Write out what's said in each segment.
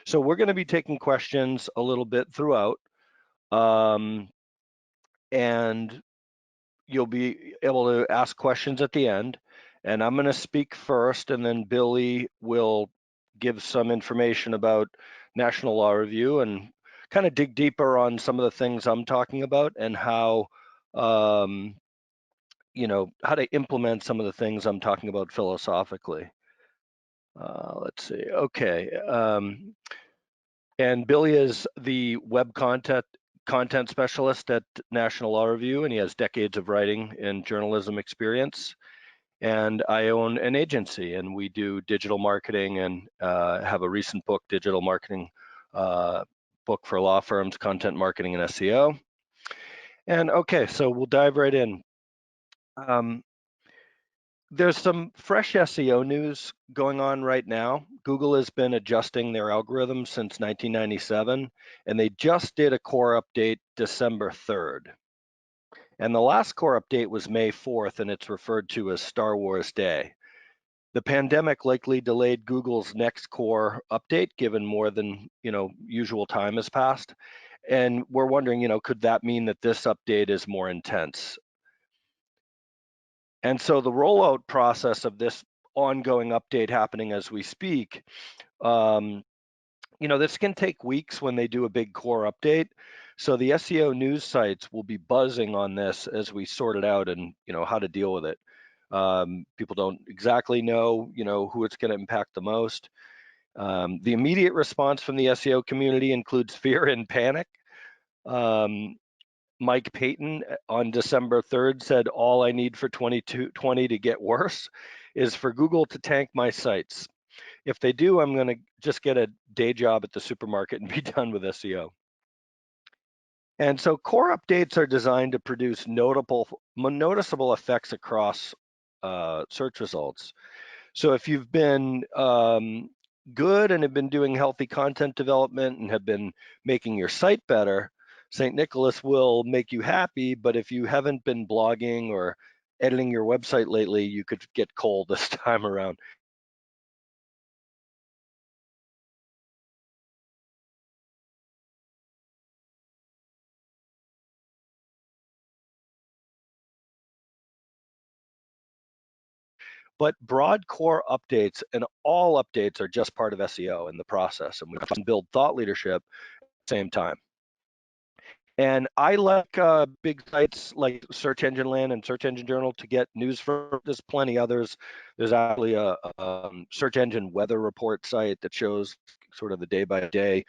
So we're going to be taking questions a little bit throughout, and you'll be able to ask questions at the end. And I'm going to speak first, and then Billy will give some information about National Law Review and kind of dig deeper on some of the things I'm talking about and how, how to implement some of the things I'm talking about philosophically. Let's see. Okay. And Billy is the web content specialist at National Law Review, and he has decades of writing and journalism experience. And I own an agency, and we do digital marketing and have a recent book, digital marketing book for law firms, content marketing and SEO. And okay, so we'll dive right in. There's some fresh SEO news going on right now. Google has been adjusting their algorithms since 1997, and they just did a core update December 3rd. And the last core update was May 4th, and it's referred to as Star Wars Day. The pandemic likely delayed Google's next core update, given more than usual time has passed. And we're wondering, could that mean that this update is more intense? And so the rollout process of this ongoing update happening as we speak, this can take weeks when they do a big core update. So the SEO news sites will be buzzing on this as we sort it out and how to deal with it. People don't exactly know who it's going to impact the most. The immediate response from the SEO community includes fear and panic. Mike Payton on December 3rd said, all I need for 2020 to get worse is for Google to tank my sites. If they do, I'm going to just get a day job at the supermarket and be done with SEO. And so core updates are designed to produce noticeable effects across search results. So if you've been good and have been doing healthy content development and have been making your site better, St. Nicholas will make you happy, but if you haven't been blogging or editing your website lately, you could get cold this time around. But broad core updates and all updates are just part of SEO in the process, and we can build thought leadership at the same time. And I like big sites like Search Engine Land and Search Engine Journal to get news from. There's plenty others. There's actually a search engine weather report site that shows sort of the day-by-day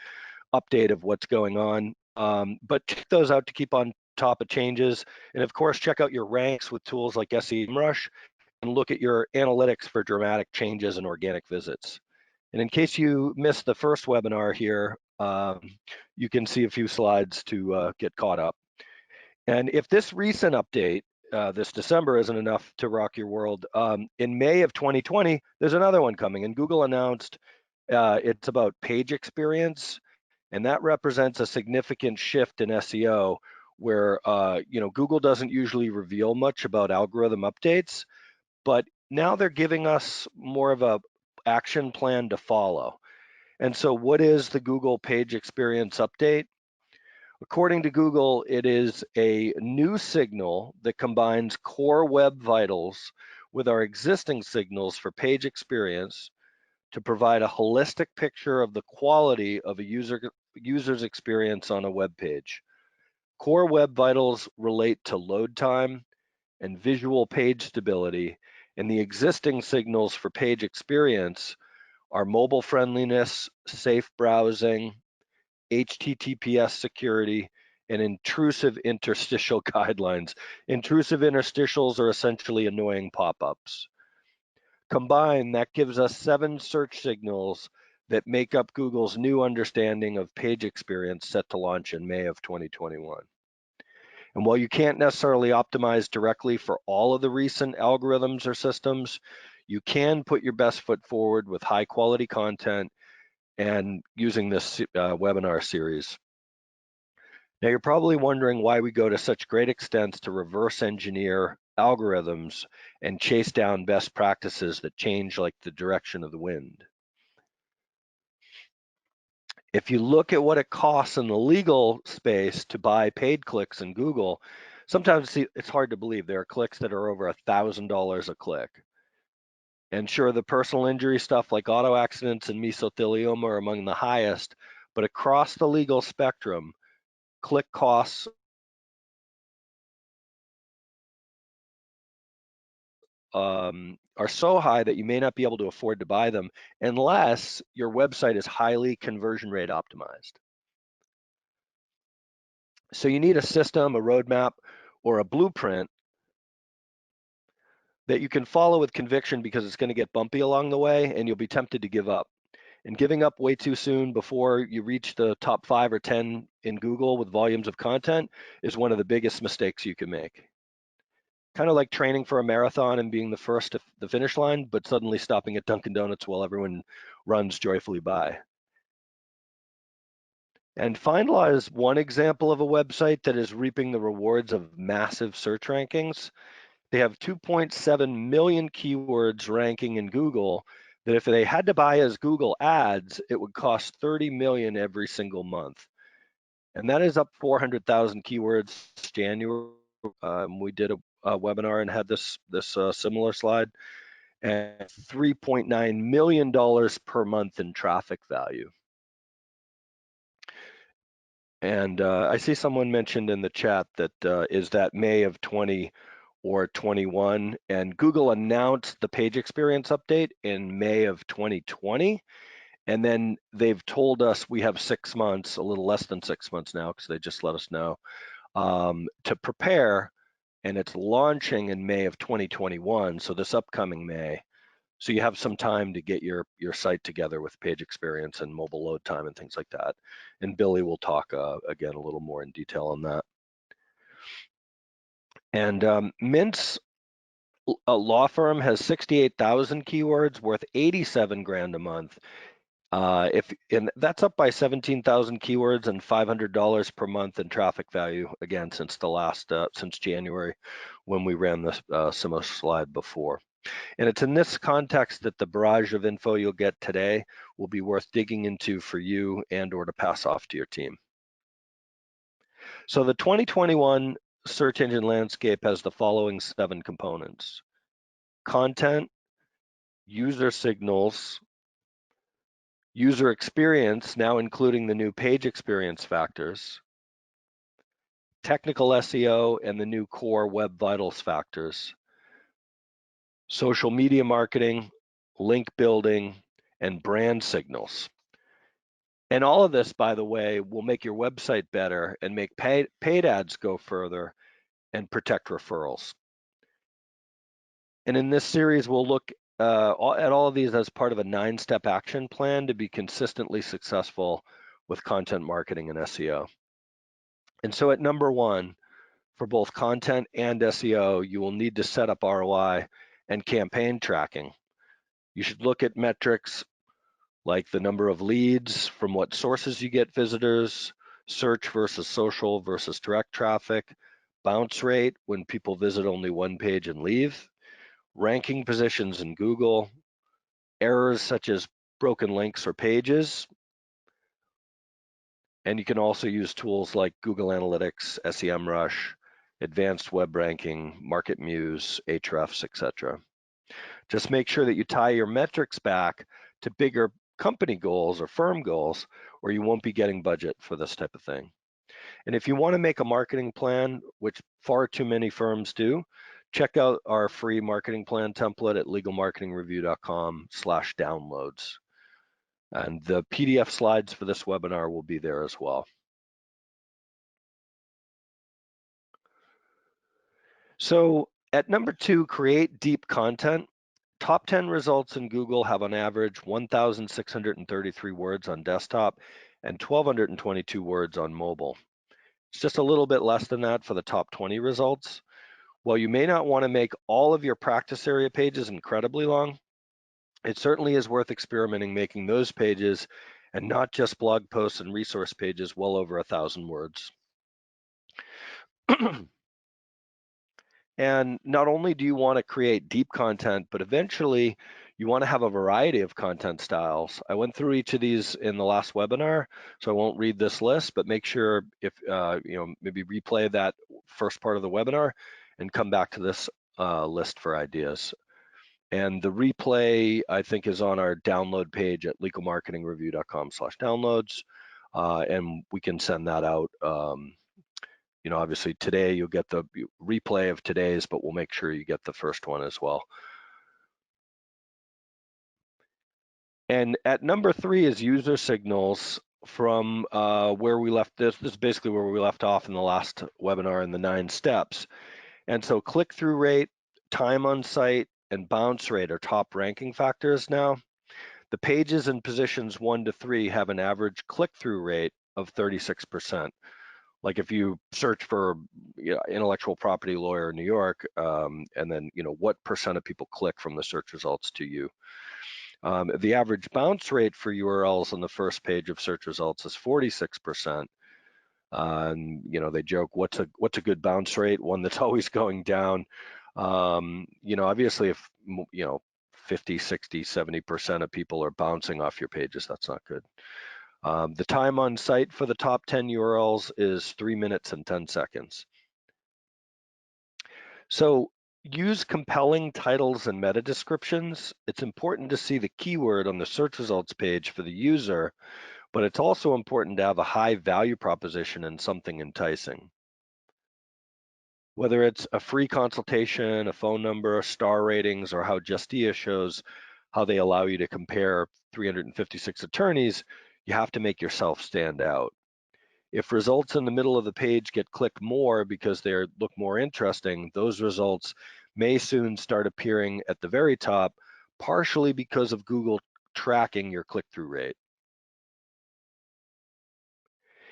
update of what's going on. But check those out to keep on top of changes. And of course, check out your ranks with tools like SEMrush and look at your analytics for dramatic changes in organic visits. And in case you missed the first webinar here, you can see a few slides to get caught up. And if this recent update, this December, isn't enough to rock your world, in May of 2020, there's another one coming. And Google announced it's about page experience. And that represents a significant shift in SEO where, Google doesn't usually reveal much about algorithm updates, but now they're giving us more of a action plan to follow. And so what is the Google Page Experience Update? According to Google, it is a new signal that combines core web vitals with our existing signals for page experience to provide a holistic picture of the quality of a user's experience on a web page. Core web vitals relate to load time and visual page stability, and the existing signals for page experience are mobile friendliness, safe browsing, HTTPS security, and intrusive interstitial guidelines. Intrusive interstitials are essentially annoying pop-ups. Combined, that gives us 7 search signals that make up Google's new understanding of page experience set to launch in May of 2021. And while you can't necessarily optimize directly for all of the recent algorithms or systems, you can put your best foot forward with high quality content and using this webinar series. Now, you're probably wondering why we go to such great extents to reverse engineer algorithms and chase down best practices that change like the direction of the wind. If you look at what it costs in the legal space to buy paid clicks in Google, sometimes it's hard to believe there are clicks that are over $1,000 a click. And sure, the personal injury stuff like auto accidents and mesothelioma are among the highest, but across the legal spectrum, click costs are so high that you may not be able to afford to buy them unless your website is highly conversion rate optimized. So you need a system, a roadmap, or a blueprint that you can follow with conviction, because it's going to get bumpy along the way and you'll be tempted to give up. And giving up way too soon before you reach the top 5 or 10 in Google with volumes of content is one of the biggest mistakes you can make. Kind of like training for a marathon and being the first to the finish line, but suddenly stopping at Dunkin' Donuts while everyone runs joyfully by. And FindLaw is one example of a website that is reaping the rewards of massive search rankings. They have 2.7 million keywords ranking in Google that if they had to buy as Google ads, it would cost 30 million every single month. And that is up 400,000 keywords January. We did a webinar and had this similar slide, and $3.9 million per month in traffic value. And I see someone mentioned in the chat that is that May of 20 or 21, and Google announced the page experience update in May of 2020, and then they've told us we have 6 months, a little less than 6 months now, because they just let us know, to prepare, and it's launching in May of 2021, so this upcoming May. So you have some time to get your site together with page experience and mobile load time and things like that. And Billy will talk again a little more in detail on that. And Mint's a law firm has 68,000 keywords worth 87 grand a month. And that's up by 17,000 keywords and $500 per month in traffic value, again, since January, when we ran this similar slide before. And it's in this context that the barrage of info you'll get today will be worth digging into for you and or to pass off to your team. So the 2021 search engine landscape has the following 7 components: content, user signals, user experience, now including the new page experience factors, technical SEO and the new core web vitals factors, social media marketing, link building, and brand signals. And all of this, by the way, will make your website better and make paid ads go further and protect referrals. And in this series, we'll look at all of these as part of a 9-step action plan to be consistently successful with content marketing and SEO. And so at number 1, for both content and SEO, you will need to set up ROI and campaign tracking. You should look at metrics like the number of leads, from what sources you get visitors, search versus social versus direct traffic, bounce rate when people visit only one page and leave, ranking positions in Google, errors such as broken links or pages. And you can also use tools like Google Analytics, SEMrush, Advanced Web Ranking, Market Muse, Ahrefs, etc. Just make sure that you tie your metrics back to bigger company goals or firm goals, or you won't be getting budget for this type of thing. And if you want to make a marketing plan, which far too many firms do, check out our free marketing plan template at legalmarketingreview.com/downloads. And the PDF slides for this webinar will be there as well. So at number 2, create deep content. Top 10 results in Google have on average 1,633 words on desktop and 1,222 words on mobile. It's just a little bit less than that for the top 20 results. While you may not want to make all of your practice area pages incredibly long, it certainly is worth experimenting making those pages and not just blog posts and resource pages well over 1,000 words. And not only do you want to create deep content, but eventually You want to have a variety of content styles. I went through each of these in the last webinar, so I won't read this list, but make sure if, maybe replay that first part of the webinar and come back to this list for ideas. And the replay, I think, is on our download page at legalmarketingreview.com/downloads, and we can send that out. Obviously today you'll get the replay of today's, but we'll make sure you get the first one as well. And at number 3 is user signals from where we left this. This is basically where we left off in the last webinar in the 9 steps. And so click-through rate, time on site, and bounce rate are top ranking factors now. The pages in positions 1 to 3 have an average click-through rate of 36%. Like if you search for intellectual property lawyer in New York, and then what percent of people click from the search results to you. The average bounce rate for URLs on the first page of search results is 46%. And they joke, what's a good bounce rate? One that's always going down. Obviously, if 50, 60, 70% of people are bouncing off your pages, that's not good. The time on site for the top 10 URLs is 3 minutes and 10 seconds. So use compelling titles and meta descriptions. It's important to see the keyword on the search results page for the user, but it's also important to have a high value proposition and something enticing. Whether it's a free consultation, a phone number, star ratings, or how Justia shows how they allow you to compare 356 attorneys, you have to make yourself stand out. If results in the middle of the page get clicked more because they look more interesting, those results may soon start appearing at the very top, partially because of Google tracking your click-through rate.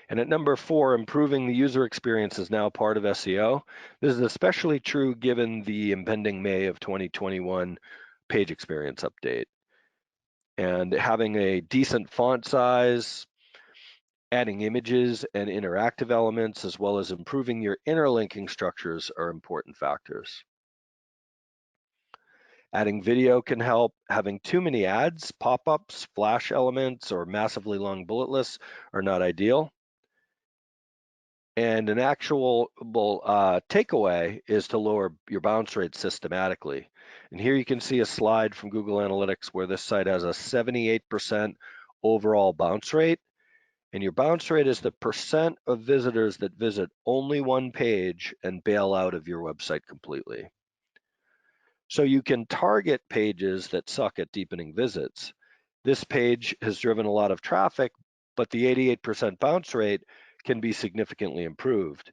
And at number 4, improving the user experience is now part of SEO. This is especially true given the impending May of 2021 page experience update. And having a decent font size, adding images and interactive elements, as well as improving your interlinking structures are important factors. Adding video can help. Having too many ads, pop-ups, flash elements, or massively long bullet lists are not ideal. And an actual takeaway is to lower your bounce rate systematically. And here you can see a slide from Google Analytics where this site has a 78% overall bounce rate. And your bounce rate is the percent of visitors that visit only one page and bail out of your website completely. So you can target pages that suck at deepening visits. This page has driven a lot of traffic, but the 88% bounce rate can be significantly improved.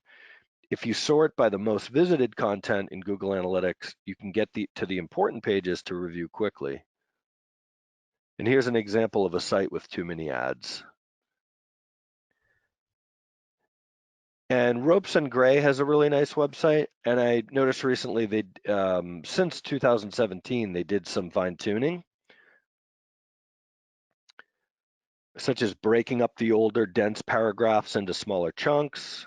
If you sort by the most visited content in Google Analytics, you can get to the important pages to review quickly. And here's an example of a site with too many ads. And Ropes and Gray has a really nice website, and I noticed recently they, since 2017, they did some fine tuning, such as breaking up the older dense paragraphs into smaller chunks.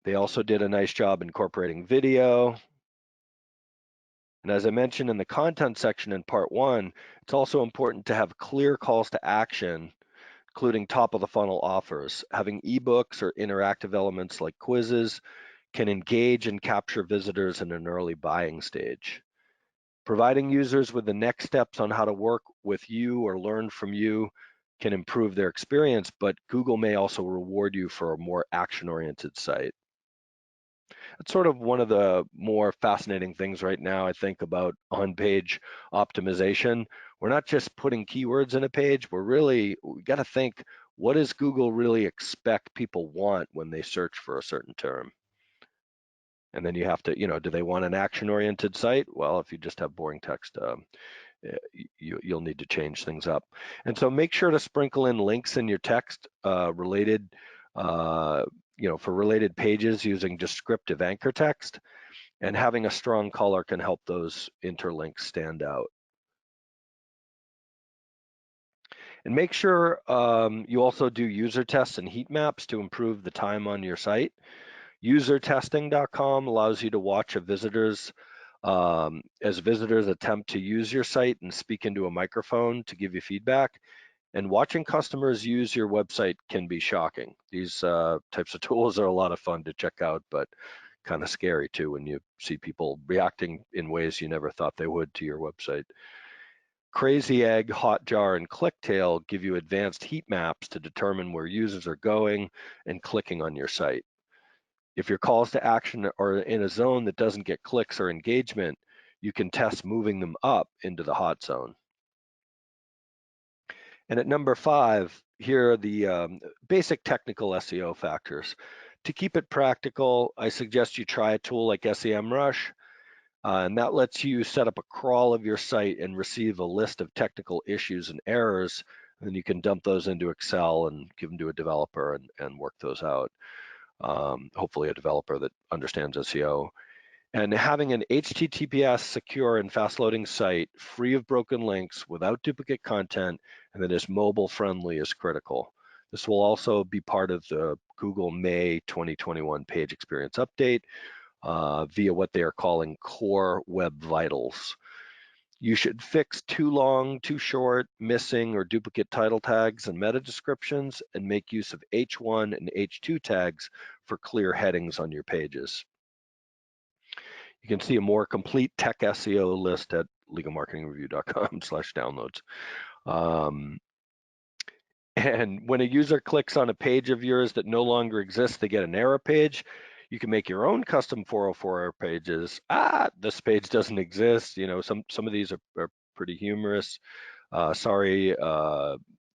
They also did a nice job incorporating video. And as I mentioned in the content section in part 1, it's also important to have clear calls to action, including top of the funnel offers. Having ebooks or interactive elements like quizzes can engage and capture visitors in an early buying stage. Providing users with the next steps on how to work with you or learn from you can improve their experience, but Google may also reward you for a more action-oriented site. It's sort of one of the more fascinating things right now, I think, about on-page optimization. We're not just putting keywords in a page, we got to think, what does Google really expect people want when they search for a certain term? And then you have to, do they want an action-oriented site? Well, if you just have boring text, you'll need to change things up. And so make sure to sprinkle in links in your text related, for related pages using descriptive anchor text. And having a strong color can help those interlinks stand out. And make sure you also do user tests and heat maps to improve the time on your site. Usertesting.com allows you to watch a visitor's as visitors attempt to use your site and speak into a microphone to give you feedback. And watching customers use your website can be shocking. These types of tools are a lot of fun to check out, but kind of scary too when you see people reacting in ways you never thought they would to your website. Crazy Egg, Hotjar, and Clicktail give you advanced heat maps to determine where users are going and clicking on your site. If your calls to action are in a zone that doesn't get clicks or engagement, you can test moving them up into the hot zone. And at number 5, here are the basic technical SEO factors. To keep it practical, I suggest you try a tool like SEMrush, and that lets you set up a crawl of your site and receive a list of technical issues and errors, and then you can dump those into Excel and give them to a developer and work those out. Hopefully a developer that understands SEO. And having an HTTPS secure and fast loading site free of broken links without duplicate content and that is mobile friendly is critical. This will also be part of the Google May 2021 page experience update via what they are calling Core Web Vitals. You should fix too long, too short, missing, or duplicate title tags and meta descriptions and make use of H1 and H2 tags for clear headings on your pages. You can see a more complete tech SEO list at legalmarketingreview.com/downloads. And when a user clicks on a page of yours that no longer exists, they get an error page. You can make your own custom 404 error pages. This page doesn't exist. You know, some of these are pretty humorous. Sorry,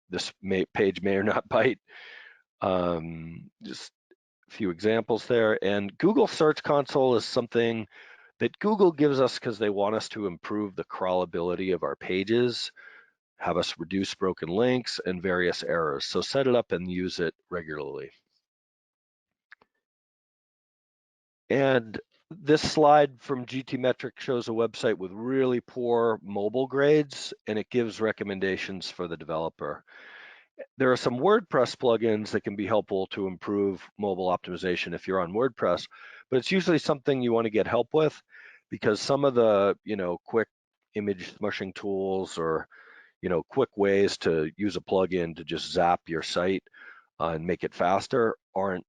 this page may or not bite. Just a few examples there. And Google Search Console is something that Google gives us because they want us to improve the crawlability of our pages, have us reduce broken links and various errors. So set it up and use it regularly. And this slide from GTmetrix shows a website with really poor mobile grades, and it gives recommendations for the developer. There are some WordPress plugins that can be helpful to improve mobile optimization if you're on WordPress, but it's usually something you want to get help with because some of the, quick image smushing tools or, quick ways to use a plugin to just zap your site and make it faster aren't,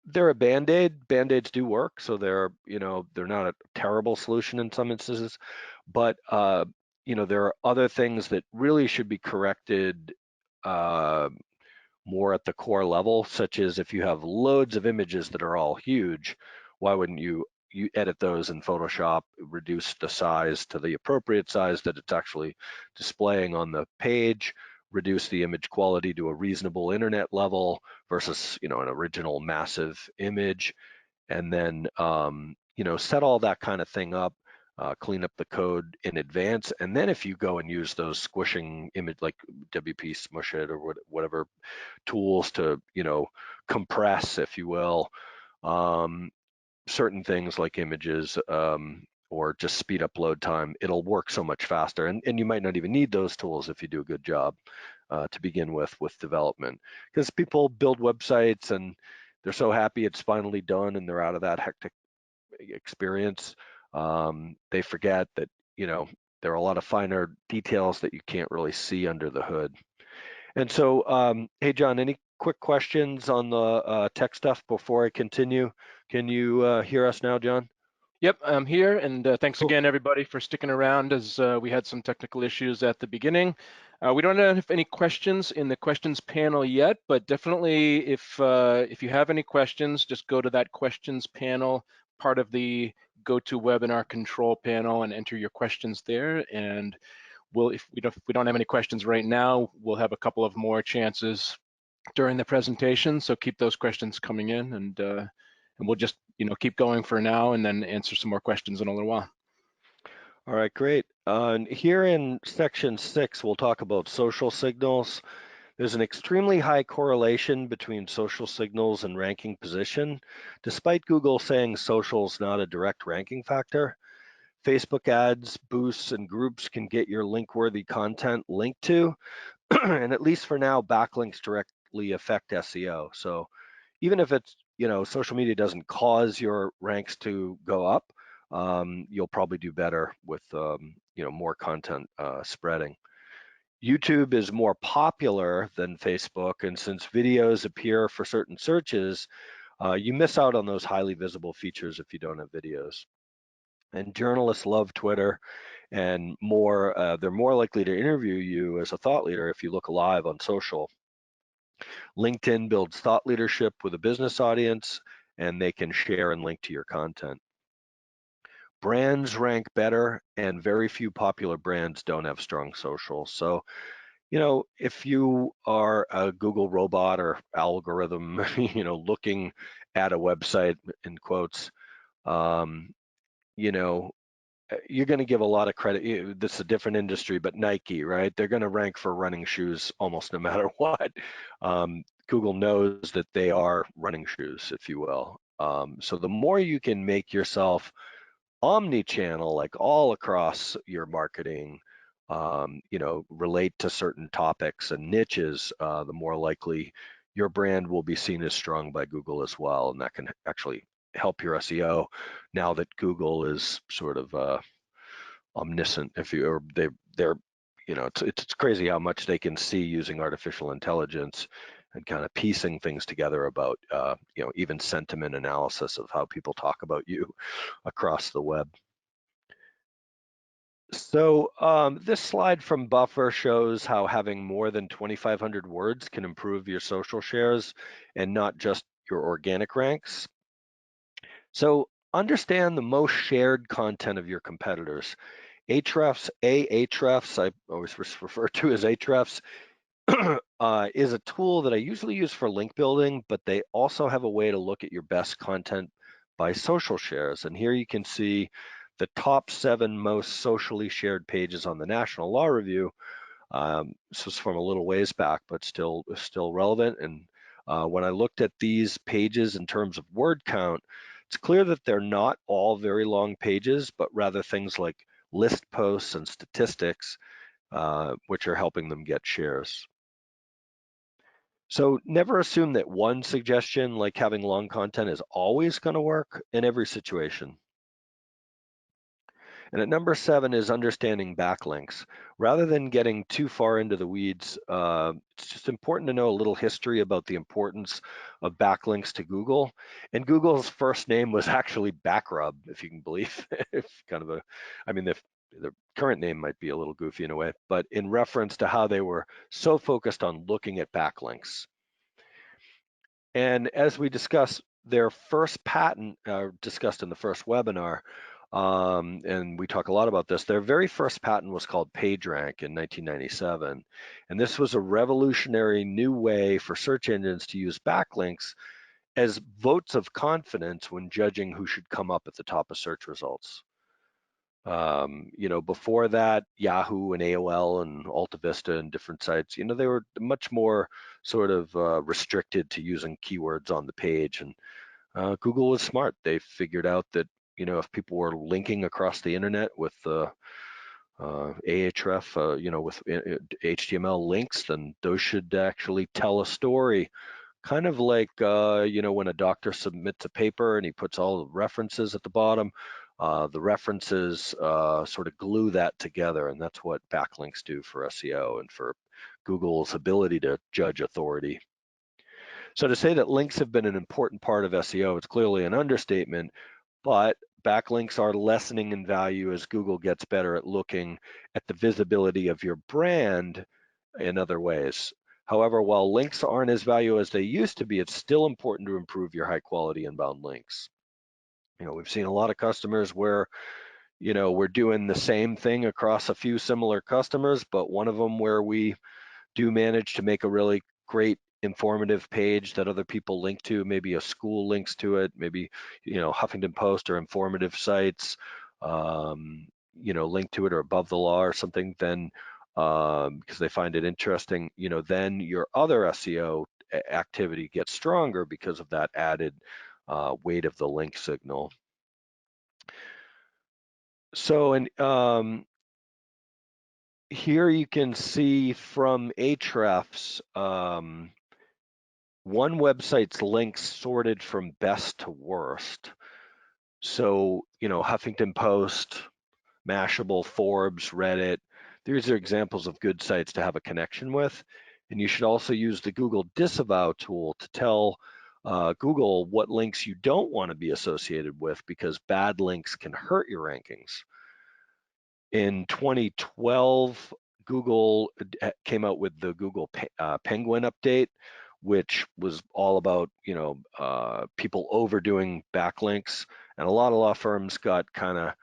they're a Band-Aid. Band-Aids do work, so they're not a terrible solution in some instances, but there are other things that really should be corrected more at the core level, such as if you have loads of images that are all huge, why wouldn't you edit those in Photoshop, reduce the size to the appropriate size that it's actually displaying on the page, reduce the image quality to a reasonable internet level versus an original massive image, and then set all that kind of thing up, clean up the code in advance, and then if you go and use those squishing image like WP Smush It or whatever tools to compress, if you will, certain things like images or just speed up load time, it'll work so much faster. And you might not even need those tools if you do a good job to begin with development, because people build websites and they're so happy it's finally done and they're out of that hectic experience. They forget that there are a lot of finer details that you can't really see under the hood. And so, hey John, any quick questions on the tech stuff before I continue? Can you hear us now, John? Yep, I'm here, and thanks again, everybody, for sticking around as we had some technical issues at the beginning. We don't have any questions in the questions panel yet, but definitely if you have any questions, just go to that questions panel, part of the GoToWebinar control panel, and enter your questions there. And if we don't have any questions right now, we'll have a couple of more chances during the presentation. So keep those questions coming in, and we'll just keep going for now and then answer some more questions in a little while. All right, great. Here in section 6, we'll talk about social signals. There's an extremely high correlation between social signals and ranking position, despite Google saying social is not a direct ranking factor. Facebook ads, boosts, and groups can get your link-worthy content linked to, and at least for now, backlinks directly affect SEO. So even if it's, social media doesn't cause your ranks to go up, you'll probably do better with more content spreading. YouTube is more popular than Facebook, and since videos appear for certain searches, you miss out on those highly visible features if you don't have videos. And journalists love Twitter, and they're more likely to interview you as a thought leader if you look alive on social. LinkedIn builds thought leadership with a business audience, and they can share and link to your content. Brands rank better, and very few popular brands don't have strong social. So, if you are a Google robot or algorithm, looking at a website in quotes, um, you know, you're going to give a lot of credit. This is a different industry, but Nike, right? They're going to rank for running shoes almost no matter what. Google knows that they are running shoes, if you will. So the more you can make yourself omni-channel, like all across your marketing, relate to certain topics and niches, the more likely your brand will be seen as strong by Google as well, and that can actually help your SEO now that Google is sort of omniscient. If you or they're it's crazy how much they can see using artificial intelligence and kind of piecing things together about even sentiment analysis of how people talk about you across the web. So this slide from Buffer shows how having more than 2,500 words can improve your social shares and not just your organic ranks. So understand the most shared content of your competitors. Ahrefs, I always refer to as Ahrefs, is a tool that I usually use for link building, but they also have a way to look at your best content by social shares. And here you can see the top 7 most socially shared pages on the National Law Review. This was from a little ways back, but still relevant. And when I looked at these pages in terms of word count, it's clear that they're not all very long pages, but rather things like list posts and statistics, which are helping them get shares. So never assume that one suggestion, like having long content, is always going to work in every situation. And at number 7 is understanding backlinks. Rather than getting too far into the weeds, it's just important to know a little history about the importance of backlinks to Google. And Google's first name was actually Backrub, if you can believe. It's kind of the current name might be a little goofy in a way, but in reference to how they were so focused on looking at backlinks. And as we discussed, their first patent, discussed in the first webinar, and we talk a lot about this, their very first patent was called PageRank in 1997. And this was a revolutionary new way for search engines to use backlinks as votes of confidence when judging who should come up at the top of search results. Before that, Yahoo and AOL and AltaVista and different sites, they were much more sort of restricted to using keywords on the page. And Google was smart. They figured out that, if people were linking across the internet with Ahref, with HTML links, then those should actually tell a story. Kind of like, when a doctor submits a paper and he puts all the references at the bottom, the references sort of glue that together, and that's what backlinks do for SEO and for Google's ability to judge authority. So to say that links have been an important part of SEO, it's clearly an understatement, but backlinks are lessening in value as Google gets better at looking at the visibility of your brand in other ways. However, while links aren't as valuable as they used to be, it's still important to improve your high quality inbound links. We've seen a lot of customers where, we're doing the same thing across a few similar customers, but one of them where we do manage to make a really great informative page that other people link to, maybe a school links to it, maybe, Huffington Post or informative sites, link to it or Above the Law or something, then because they find it interesting, then your other SEO activity gets stronger because of that added weight of the link signal. So, and here you can see from Ahrefs, one website's links sorted from best to worst. So, Huffington Post, Mashable, Forbes, Reddit, these are examples of good sites to have a connection with. And you should also use the Google Disavow tool to tell Google what links you don't want to be associated with, because bad links can hurt your rankings. In 2012, Google came out with the Google Penguin update, which was all about people overdoing backlinks, and a lot of law firms got kind of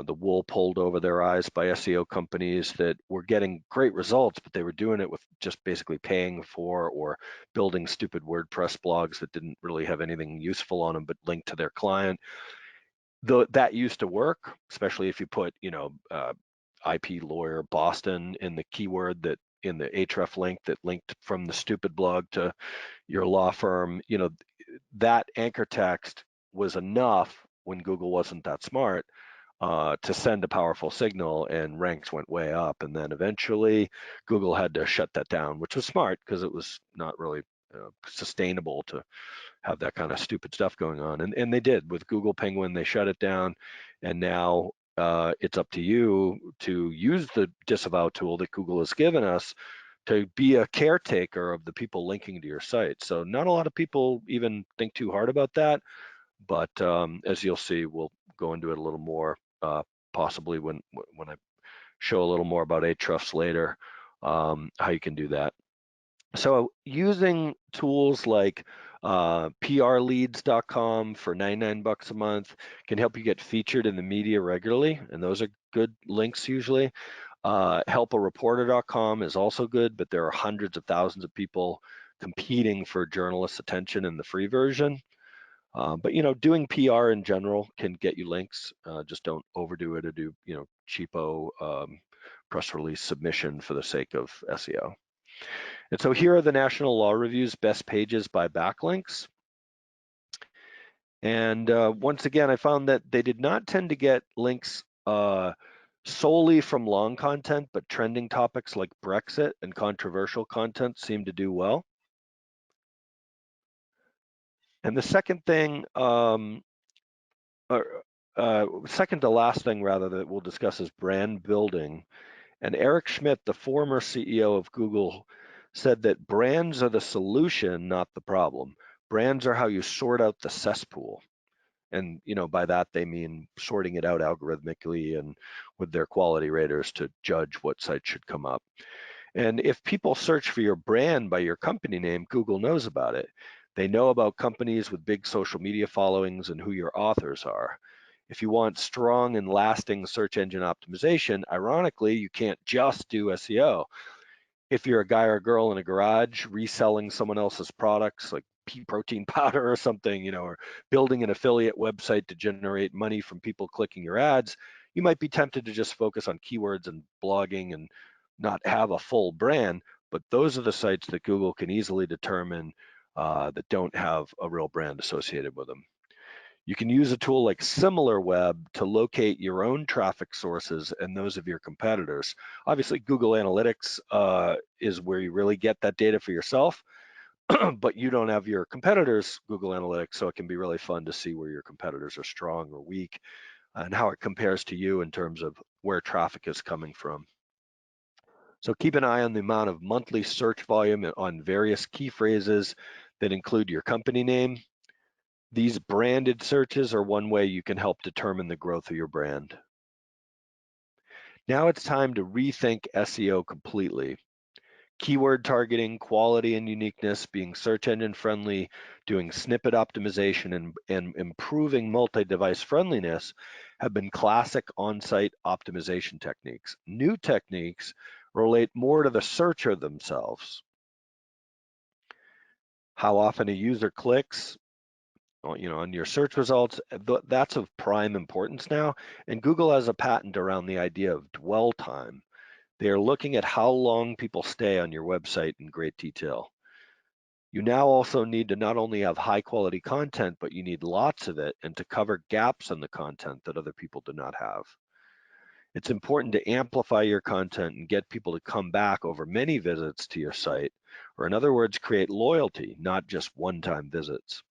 the wool pulled over their eyes by SEO companies that were getting great results, but they were doing it with just basically paying for or building stupid WordPress blogs that didn't really have anything useful on them but linked to their client. That used to work, especially if you put, IP lawyer Boston in the keyword that in the href link that linked from the stupid blog to your law firm. That anchor text was enough when Google wasn't that smart to send a powerful signal, and ranks went way up. And then eventually Google had to shut that down, which was smart because it was not really sustainable to have that kind of stupid stuff going on. And they did with Google Penguin. They shut it down, and now it's up to you to use the disavow tool that Google has given us to be a caretaker of the people linking to your site. So not a lot of people even think too hard about that, but as you'll see, we'll go into it a little more possibly when I show a little more about Ahrefs later, how you can do that. So using tools like prleads.com for 99 bucks a month can help you get featured in the media regularly, and those are good links usually. Helpareporter.com is also good, but there are hundreds of thousands of people competing for journalists' attention in the free version. But doing PR in general can get you links. Just don't overdo it or do cheapo press release submission for the sake of SEO. And so here are the National Law Review's best pages by backlinks. And once again, I found that they did not tend to get links solely from long content, but trending topics like Brexit and controversial content seem to do well. And the second thing, second to last thing rather, that we'll discuss is brand building. And Eric Schmidt, the former CEO of Google, said that brands are the solution, not the problem. Brands are how you sort out the cesspool. And by that they mean sorting it out algorithmically and with their quality raters to judge what sites should come up. And if people search for your brand by your company name, Google knows about it. They know about companies with big social media followings and who your authors are. If you want strong and lasting search engine optimization, ironically, you can't just do SEO. If you're a guy or a girl in a garage reselling someone else's products like pea protein powder or something, or building an affiliate website to generate money from people clicking your ads, you might be tempted to just focus on keywords and blogging and not have a full brand. But those are the sites that Google can easily determine that don't have a real brand associated with them. You can use a tool like SimilarWeb to locate your own traffic sources and those of your competitors. Obviously, Google Analytics is where you really get that data for yourself, but you don't have your competitors' Google Analytics, so it can be really fun to see where your competitors are strong or weak and how it compares to you in terms of where traffic is coming from. So keep an eye on the amount of monthly search volume on various key phrases that include your company name. These branded searches are one way you can help determine the growth of your brand. Now it's time to rethink SEO completely. Keyword targeting, quality and uniqueness, being search engine friendly, doing snippet optimization, and improving multi-device friendliness have been classic on-site optimization techniques. New techniques relate more to the searcher themselves. How often a user clicks, on your search results, that's of prime importance now. And Google has a patent around the idea of dwell time. They are looking at how long people stay on your website in great detail. You now also need to not only have high quality content, but you need lots of it and to cover gaps in the content that other people do not have. It's important to amplify your content and get people to come back over many visits to your site, or in other words, create loyalty, not just one-time visits.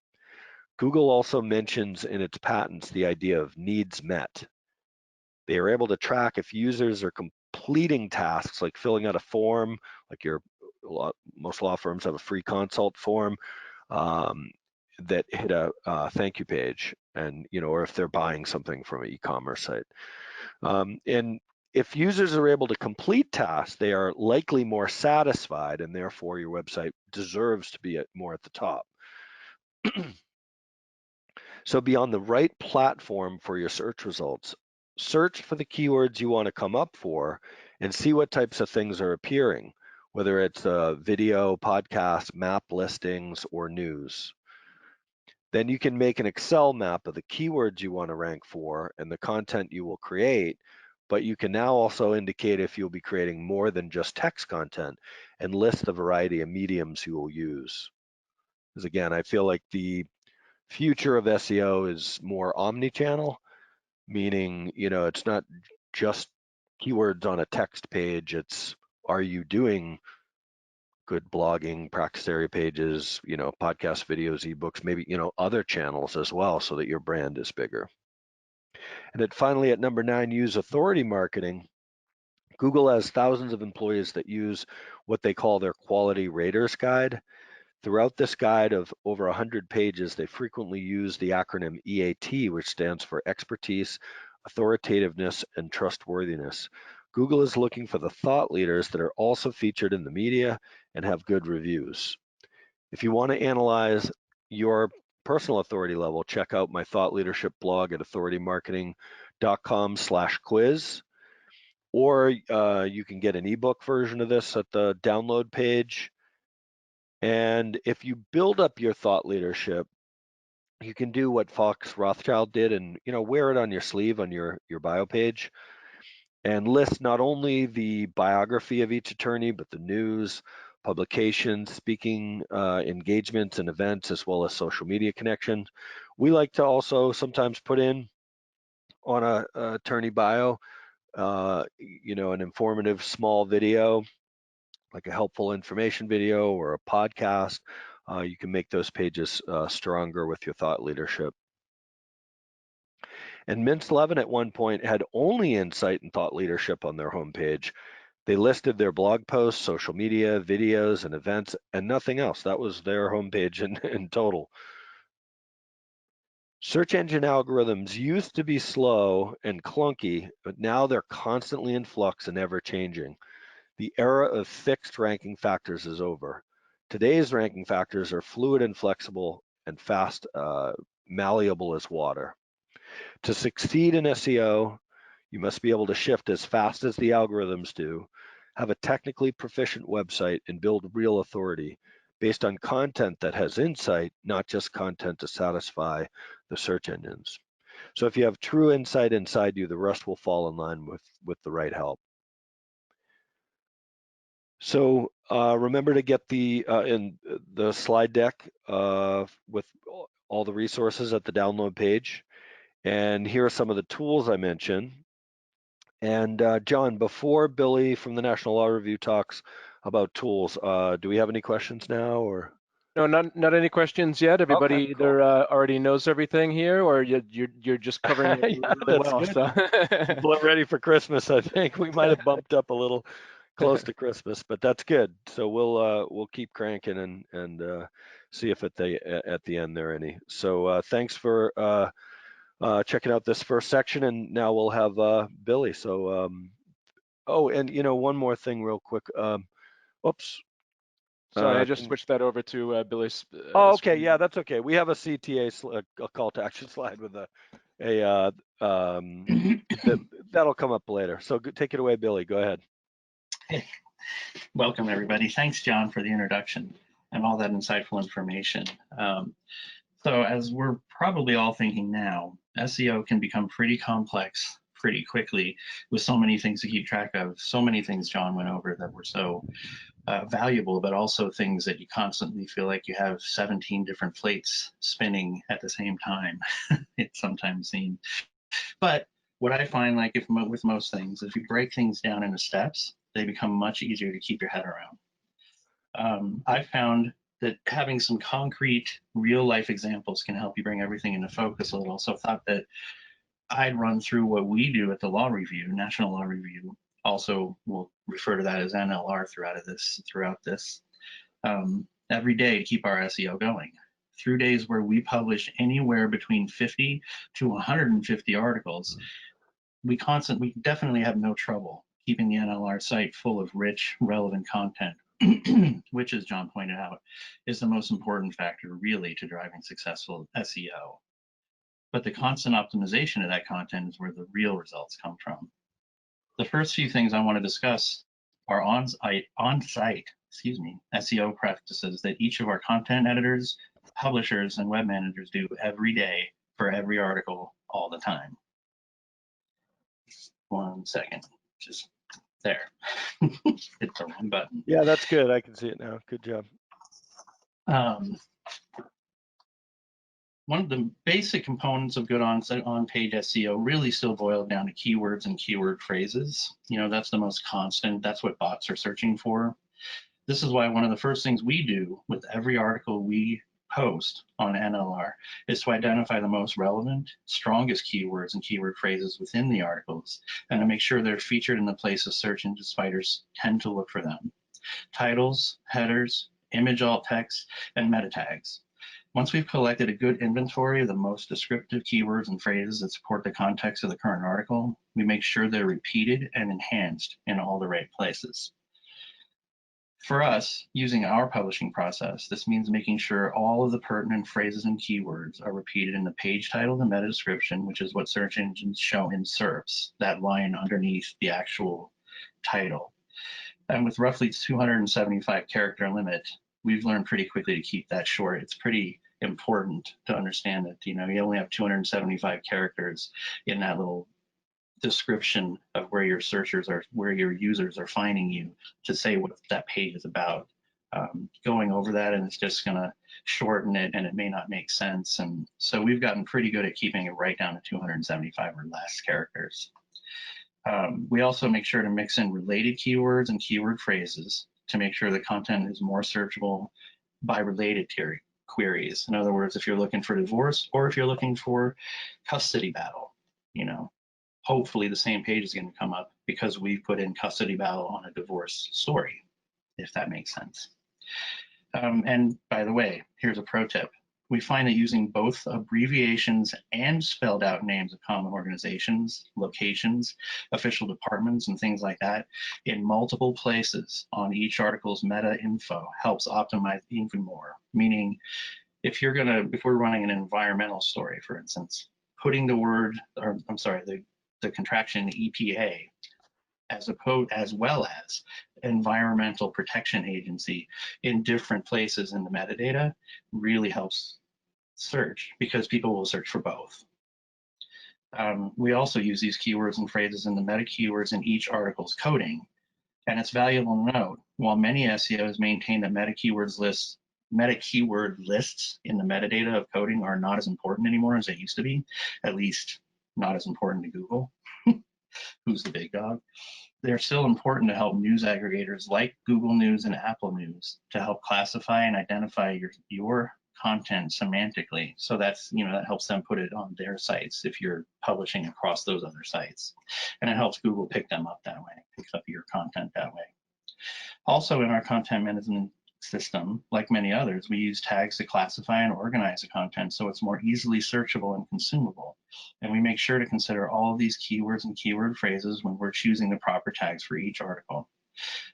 Google also mentions in its patents the idea of needs met. They are able to track if users are completing tasks like filling out a form, like most law firms have a free consult form that hit a thank you page, and or if they're buying something from an e-commerce site. And if users are able to complete tasks, they are likely more satisfied, and therefore your website deserves to be more at the top. So be on the right platform for your search results. Search for the keywords you want to come up for and see what types of things are appearing, whether it's video, podcast, map listings, or news. Then you can make an Excel map of the keywords you want to rank for and the content you will create, but you can now also indicate if you'll be creating more than just text content and list the variety of mediums you will use. Because again, I feel like the future of SEO is more omni-channel, meaning, it's not just keywords on a text page. It's, are you doing good blogging, practice area pages, podcast videos, ebooks, maybe, other channels as well, so that your brand is bigger. And then finally, at number 9, use authority marketing. Google has thousands of employees that use what they call their quality raters guide. Throughout this guide of over 100 pages, they frequently use the acronym EAT, which stands for expertise, authoritativeness, and trustworthiness. Google is looking for the thought leaders that are also featured in the media and have good reviews. If you want to analyze your personal authority level, check out my thought leadership blog at authoritymarketing.com/quiz, or you can get an ebook version of this at the download page. And if you build up your thought leadership, you can do what Fox Rothschild did and wear it on your sleeve on your bio page, and list not only the biography of each attorney, but the news, publications, speaking engagements and events, as well as social media connections. We like to also sometimes put in on a attorney bio, an informative small video, like a helpful information video or a podcast. You can make those pages stronger with your thought leadership. And Mintz 11 at one point had only insight and thought leadership on their homepage. They listed their blog posts, social media, videos, and events, and nothing else. That was their homepage in total. Search engine algorithms used to be slow and clunky, but now they're constantly in flux and ever changing. The era of fixed ranking factors is over. Today's ranking factors are fluid and flexible and fast, malleable as water. To succeed in SEO, you must be able to shift as fast as the algorithms do, have a technically proficient website, and build real authority based on content that has insight, not just content to satisfy the search engines. So if you have true insight inside you, the rest will fall in line with the right help. So remember to get in the slide deck with all the resources at the download page. And here are some of the tools I mentioned. And John, before Billy from the National Law Review talks about tools, do we have any questions now, or? No, not any questions yet. Everybody Okay, cool. either already knows everything here, or you're just covering it Yeah, really that's well. good. So. People are ready for Christmas. I think we might have bumped up a little close to Christmas, but that's good. So we'll keep cranking and see if at the end there are any. So thanks for checking out this first section, and now we'll have Billy. So oh, and one more thing real quick. Oops. Sorry, I just switched that over to Billy's. Oh, okay, yeah, that's okay. We have a CTA a call to action slide with that'll come up later. So take it away, Billy. Go ahead. Hey, welcome everybody. Thanks, John, for the introduction and all that insightful information. So as we're probably all thinking now, SEO can become pretty complex pretty quickly with so many things to keep track of, so many things John went over that were so valuable, but also things that you constantly feel like you have 17 different plates spinning at the same time. It sometimes seems. But what I find, like with most things, if you break things down into steps, they become much easier to keep your head around. I found that having some concrete real life examples can help you bring everything into focus a little. So I thought that I'd run through what we do at the Law Review, National Law Review. Also, we'll refer to that as NLR throughout this. Every day to keep our SEO going. Through days where we publish anywhere between 50 to 150 articles, we definitely have no trouble keeping the NLR site full of rich, relevant content, which, as John pointed out, is the most important factor really to driving successful SEO. But the constant optimization of that content is where the real results come from. The first few things I want to discuss are on-site SEO practices that each of our content editors, publishers, and web managers do every day for every article all the time. 1 second, just there. Hit the wrong button. Yeah, that's good. I can see it now. Good job. One of the basic components of good on-page SEO really still boiled down to keywords and keyword phrases. You know, that's the most constant. That's what bots are searching for. This is why one of the first things we do with every article we post on NLR is to identify the most relevant, strongest keywords and keyword phrases within the articles, and to make sure they're featured in the places search engine spiders tend to look for them. Titles, headers, image alt text, and meta tags. Once we've collected a good inventory of the most descriptive keywords and phrases that support the context of the current article, we make sure they're repeated and enhanced in all the right places. For us, using our publishing process, this means making sure all of the pertinent phrases and keywords are repeated in the page title and meta description, which is what search engines show in SERPs, that line underneath the actual title. And with roughly 275 character limit, we've learned pretty quickly to keep that short. It's pretty important to understand that, you know, you only have 275 characters in that little description of where your users are finding you to say what that page is about. Going over that and it's just gonna shorten it and it may not make sense. And so we've gotten pretty good at keeping it right down to 275 or less characters. We also make sure to mix in related keywords and keyword phrases to make sure the content is more searchable by related queries. In other words, if you're looking for divorce or if you're looking for custody battle, you know, hopefully the same page is going to come up because we've put in custody battle on a divorce story, if that makes sense. And by the way, here's a pro tip. We find that using both abbreviations and spelled out names of common organizations, locations, official departments, and things like that in multiple places on each article's meta info helps optimize even more. Meaning, if we're running an environmental story, for instance, putting the contraction EPA as well as Environmental Protection Agency in different places in the metadata really helps search because people will search for both. We also use these keywords and phrases in the meta keywords in each article's coding. And it's valuable to note, while many SEOs maintain that meta keyword lists in the metadata of coding are not as important anymore as they used to be, at least not as important to Google, who's the big dog. They're still important to help news aggregators like Google News and Apple News to help classify and identify your content semantically. So that's, that helps them put it on their sites if you're publishing across those other sites. And it helps Google pick them up that way, picks up your content that way. Also in our content management system, like many others, we use tags to classify and organize the content so it's more easily searchable and consumable. And we make sure to consider all of these keywords and keyword phrases when we're choosing the proper tags for each article.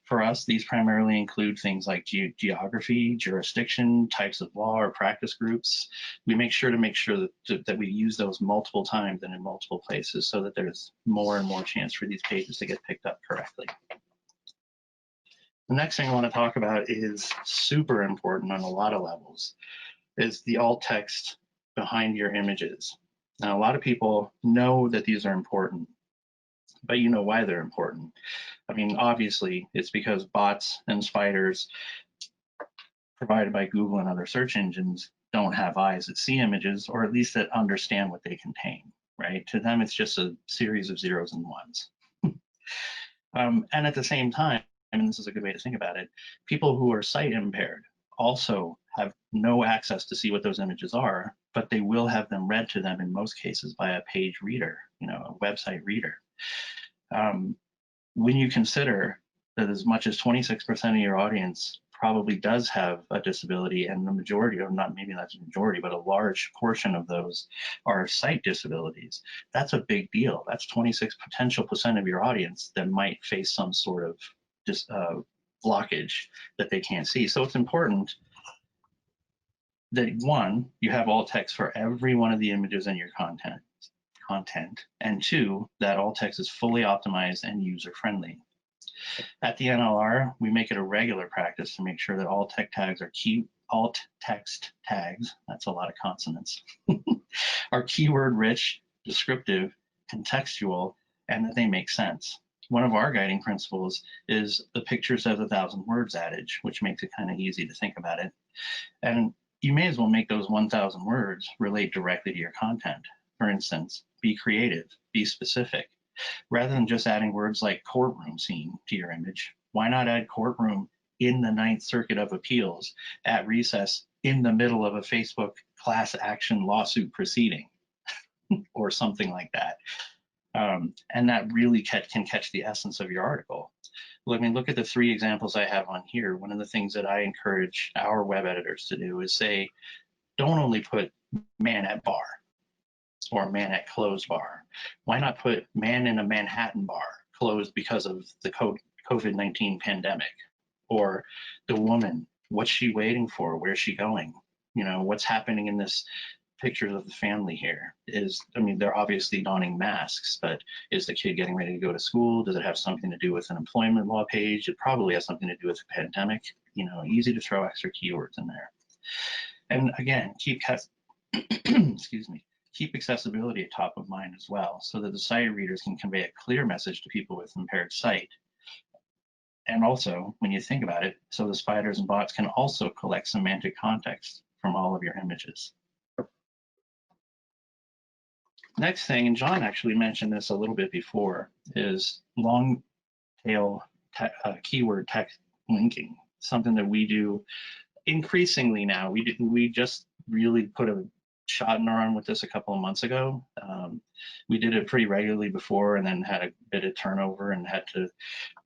For us, these primarily include things like geography, jurisdiction, types of law or practice groups. We make sure that we use those multiple times and in multiple places so that there's more and more chance for these pages to get picked up correctly. The next thing I want to talk about is super important on a lot of levels, is the alt text behind your images. Now, a lot of people know that these are important, but you know why they're important. I mean, obviously, it's because bots and spiders provided by Google and other search engines don't have eyes that see images, or at least that understand what they contain, right? To them, it's just a series of zeros and ones. And at the same time, and this is a good way to think about it, people who are sight impaired also have no access to see what those images are, but they will have them read to them in most cases by a page reader, a website reader. When you consider that as much as 26% of your audience probably does have a disability, and the majority, or not, maybe not the majority, but a large portion of those are sight disabilities, that's a big deal. That's 26% potential of your audience that might face some sort of blockage that they can't see. So it's important that, one, you have alt text for every one of the images in your content, and two, that alt text is fully optimized and user friendly. At the NLR, we make it a regular practice to make sure that alt text tags, that's a lot of consonants, are keyword rich, descriptive, contextual, and that they make sense. One of our guiding principles is the picture says 1,000 words adage, which makes it kind of easy to think about it. And you may as well make those 1,000 words relate directly to your content. For instance, be creative, be specific. Rather than just adding words like courtroom scene to your image, why not add courtroom in the Ninth Circuit of Appeals at recess in the middle of a Facebook class action lawsuit proceeding or something like that? And that really can catch the essence of your article. Well, I mean, look at the 3 examples I have on here. One of the things that I encourage our web editors to do is say, don't only put man at bar or man at closed bar. Why not put man in a Manhattan bar closed because of the COVID-19 pandemic? Or the woman, what's she waiting for? Where's she going? What's happening in this pictures of the family here is, I mean, they're obviously donning masks, but is the kid getting ready to go to school? Does it have something to do with an employment law page? It probably has something to do with the pandemic. Easy to throw extra keywords in there. And again, excuse me, keep accessibility at top of mind as well, so that the sighted readers can convey a clear message to people with impaired sight. And also, when you think about it, so the spiders and bots can also collect semantic context from all of your images. Next thing, and John actually mentioned this a little bit before, is long tail keyword text linking, something that we do increasingly now. We just really put a shot in our arm with this a couple of months ago. We did it pretty regularly before and then had a bit of turnover and had to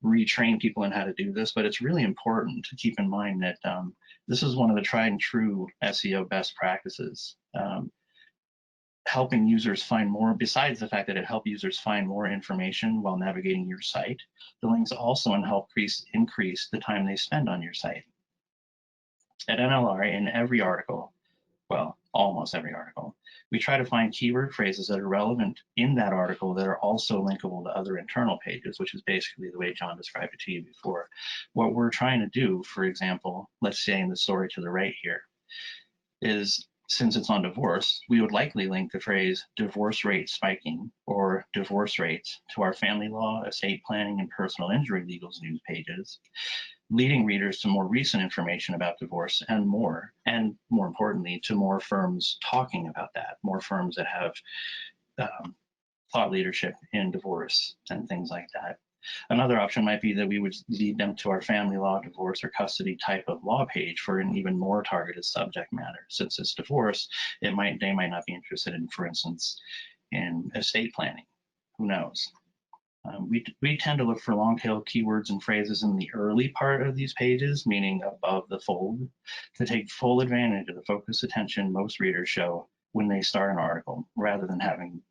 retrain people in how to do this, but it's really important to keep in mind that this is one of the tried and true SEO best practices. Helping users find more, besides the fact that it helps users find more information while navigating your site, the links also help increase the time they spend on your site. At NLR, in every article, well, almost every article, we try to find keyword phrases that are relevant in that article that are also linkable to other internal pages, which is basically the way John described it to you before. What we're trying to do, for example, let's say in the story to the right here, is since it's on divorce, we would likely link the phrase divorce rate spiking or divorce rates to our family law, estate planning, and personal injury legals news pages, leading readers to more recent information about divorce and more importantly, to more firms talking about that, more firms that have thought leadership in divorce and things like that. Another option might be that we would lead them to our family law, divorce, or custody type of law page for an even more targeted subject matter. Since it's divorce, they might not be interested in, for instance, in estate planning. Who knows? We tend to look for long tail keywords and phrases in the early part of these pages, meaning above the fold, to take full advantage of the focused attention most readers show when they start an article, rather than having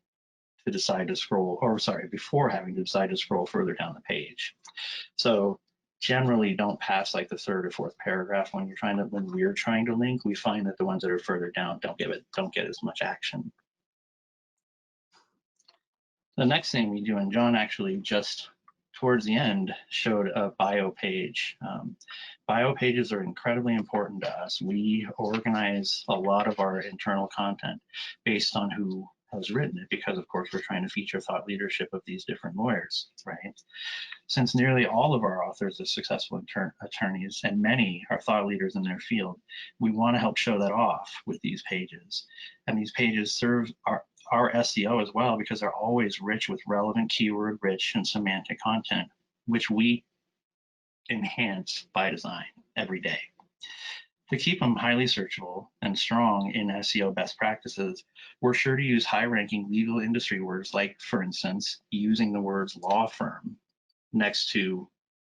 to decide to scroll, or sorry, before having to decide to scroll further down the page. So generally don't pass like the 3rd or 4th paragraph when we're trying to link. We find that the ones that are further down don't get as much action. The next thing we do, and John actually just towards the end showed a bio page. Bio pages are incredibly important to us. We organize a lot of our internal content based on who has written it, because of course we're trying to feature thought leadership of these different lawyers, right? Since nearly all of our authors are successful attorneys and many are thought leaders in their field, we want to help show that off with these pages. And these pages serve our SEO as well, because they're always rich with relevant keyword rich and semantic content, which we enhance by design every day. To keep them highly searchable and strong in SEO best practices, we're sure to use high-ranking legal industry words like, for instance, using the words law firm next to,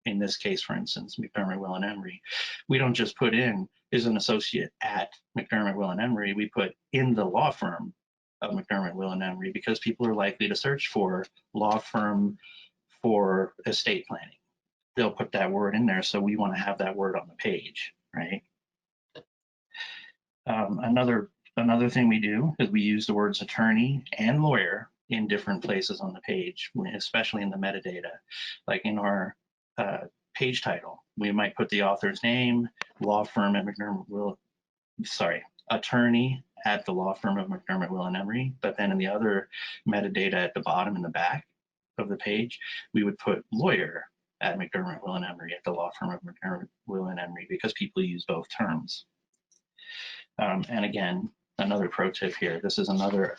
in this case, for instance, McDermott, Will & Emery. We don't just put in is an associate at McDermott, Will & Emery. We put in the law firm of McDermott, Will & Emery, because people are likely to search for law firm for estate planning. They'll put that word in there, so we want to have that word on the page, right? Another thing we do is we use the words attorney and lawyer in different places on the page, especially in the metadata. Like in our page title, we might put the author's name, law firm at attorney at the law firm of McDermott, Will & Emery, but then in the other metadata at the bottom in the back of the page, we would put lawyer at McDermott, Will & Emery at the law firm of McDermott, Will & Emery, because people use both terms. And again, another pro tip here, this is another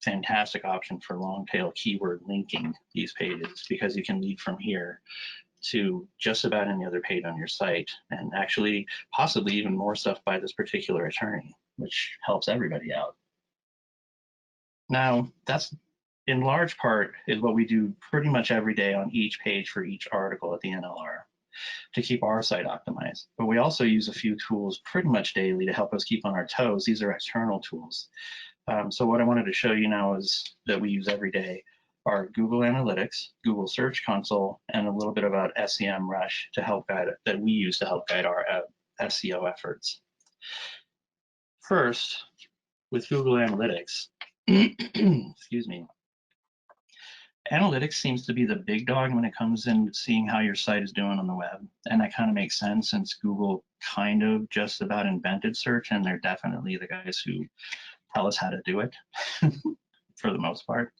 fantastic option for long tail keyword linking these pages, because you can lead from here to just about any other page on your site, and actually possibly even more stuff by this particular attorney, which helps everybody out. Now, that's in large part is what we do pretty much every day on each page for each article at the NLR to keep our site optimized. But we also use a few tools pretty much daily to help us keep on our toes. These are external tools. So what I wanted to show you now is that we use every day are Google Analytics, Google Search Console, and a little bit about SEMrush to help guide that we use to help guide our SEO efforts. First, with Google Analytics, excuse me, Analytics seems to be the big dog when it comes in seeing how your site is doing on the web. And that kind of makes sense since Google kind of just about invented search, and they're definitely the guys who tell us how to do it for the most part.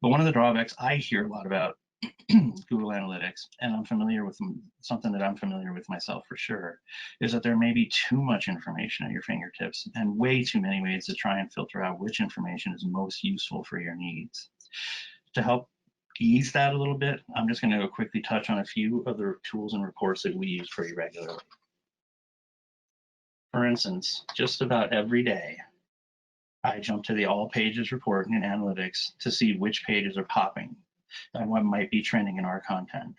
But one of the drawbacks I hear a lot about Google Analytics, and I'm familiar with them, something that I'm familiar with myself for sure, is that there may be too much information at your fingertips and way too many ways to try and filter out which information is most useful for your needs. To help ease that a little bit, I'm just going to go quickly touch on a few other tools and reports that we use pretty regularly. For instance, just about every day, I jump to the All Pages report in Analytics to see which pages are popping and what might be trending in our content.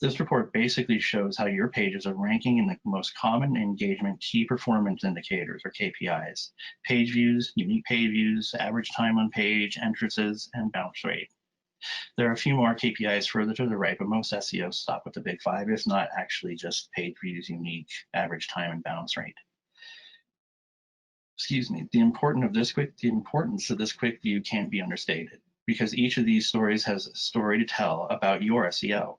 This report basically shows how your pages are ranking in the most common engagement key performance indicators, or KPIs: page views, unique page views, average time on page, entrances, and bounce rate. There are a few more KPIs further to the right, but most SEOs stop with the big five, if not actually just page views, unique, average time, and bounce rate. Excuse me, the importance of this quick view can't be understated, because each of these stories has a story to tell about your SEO.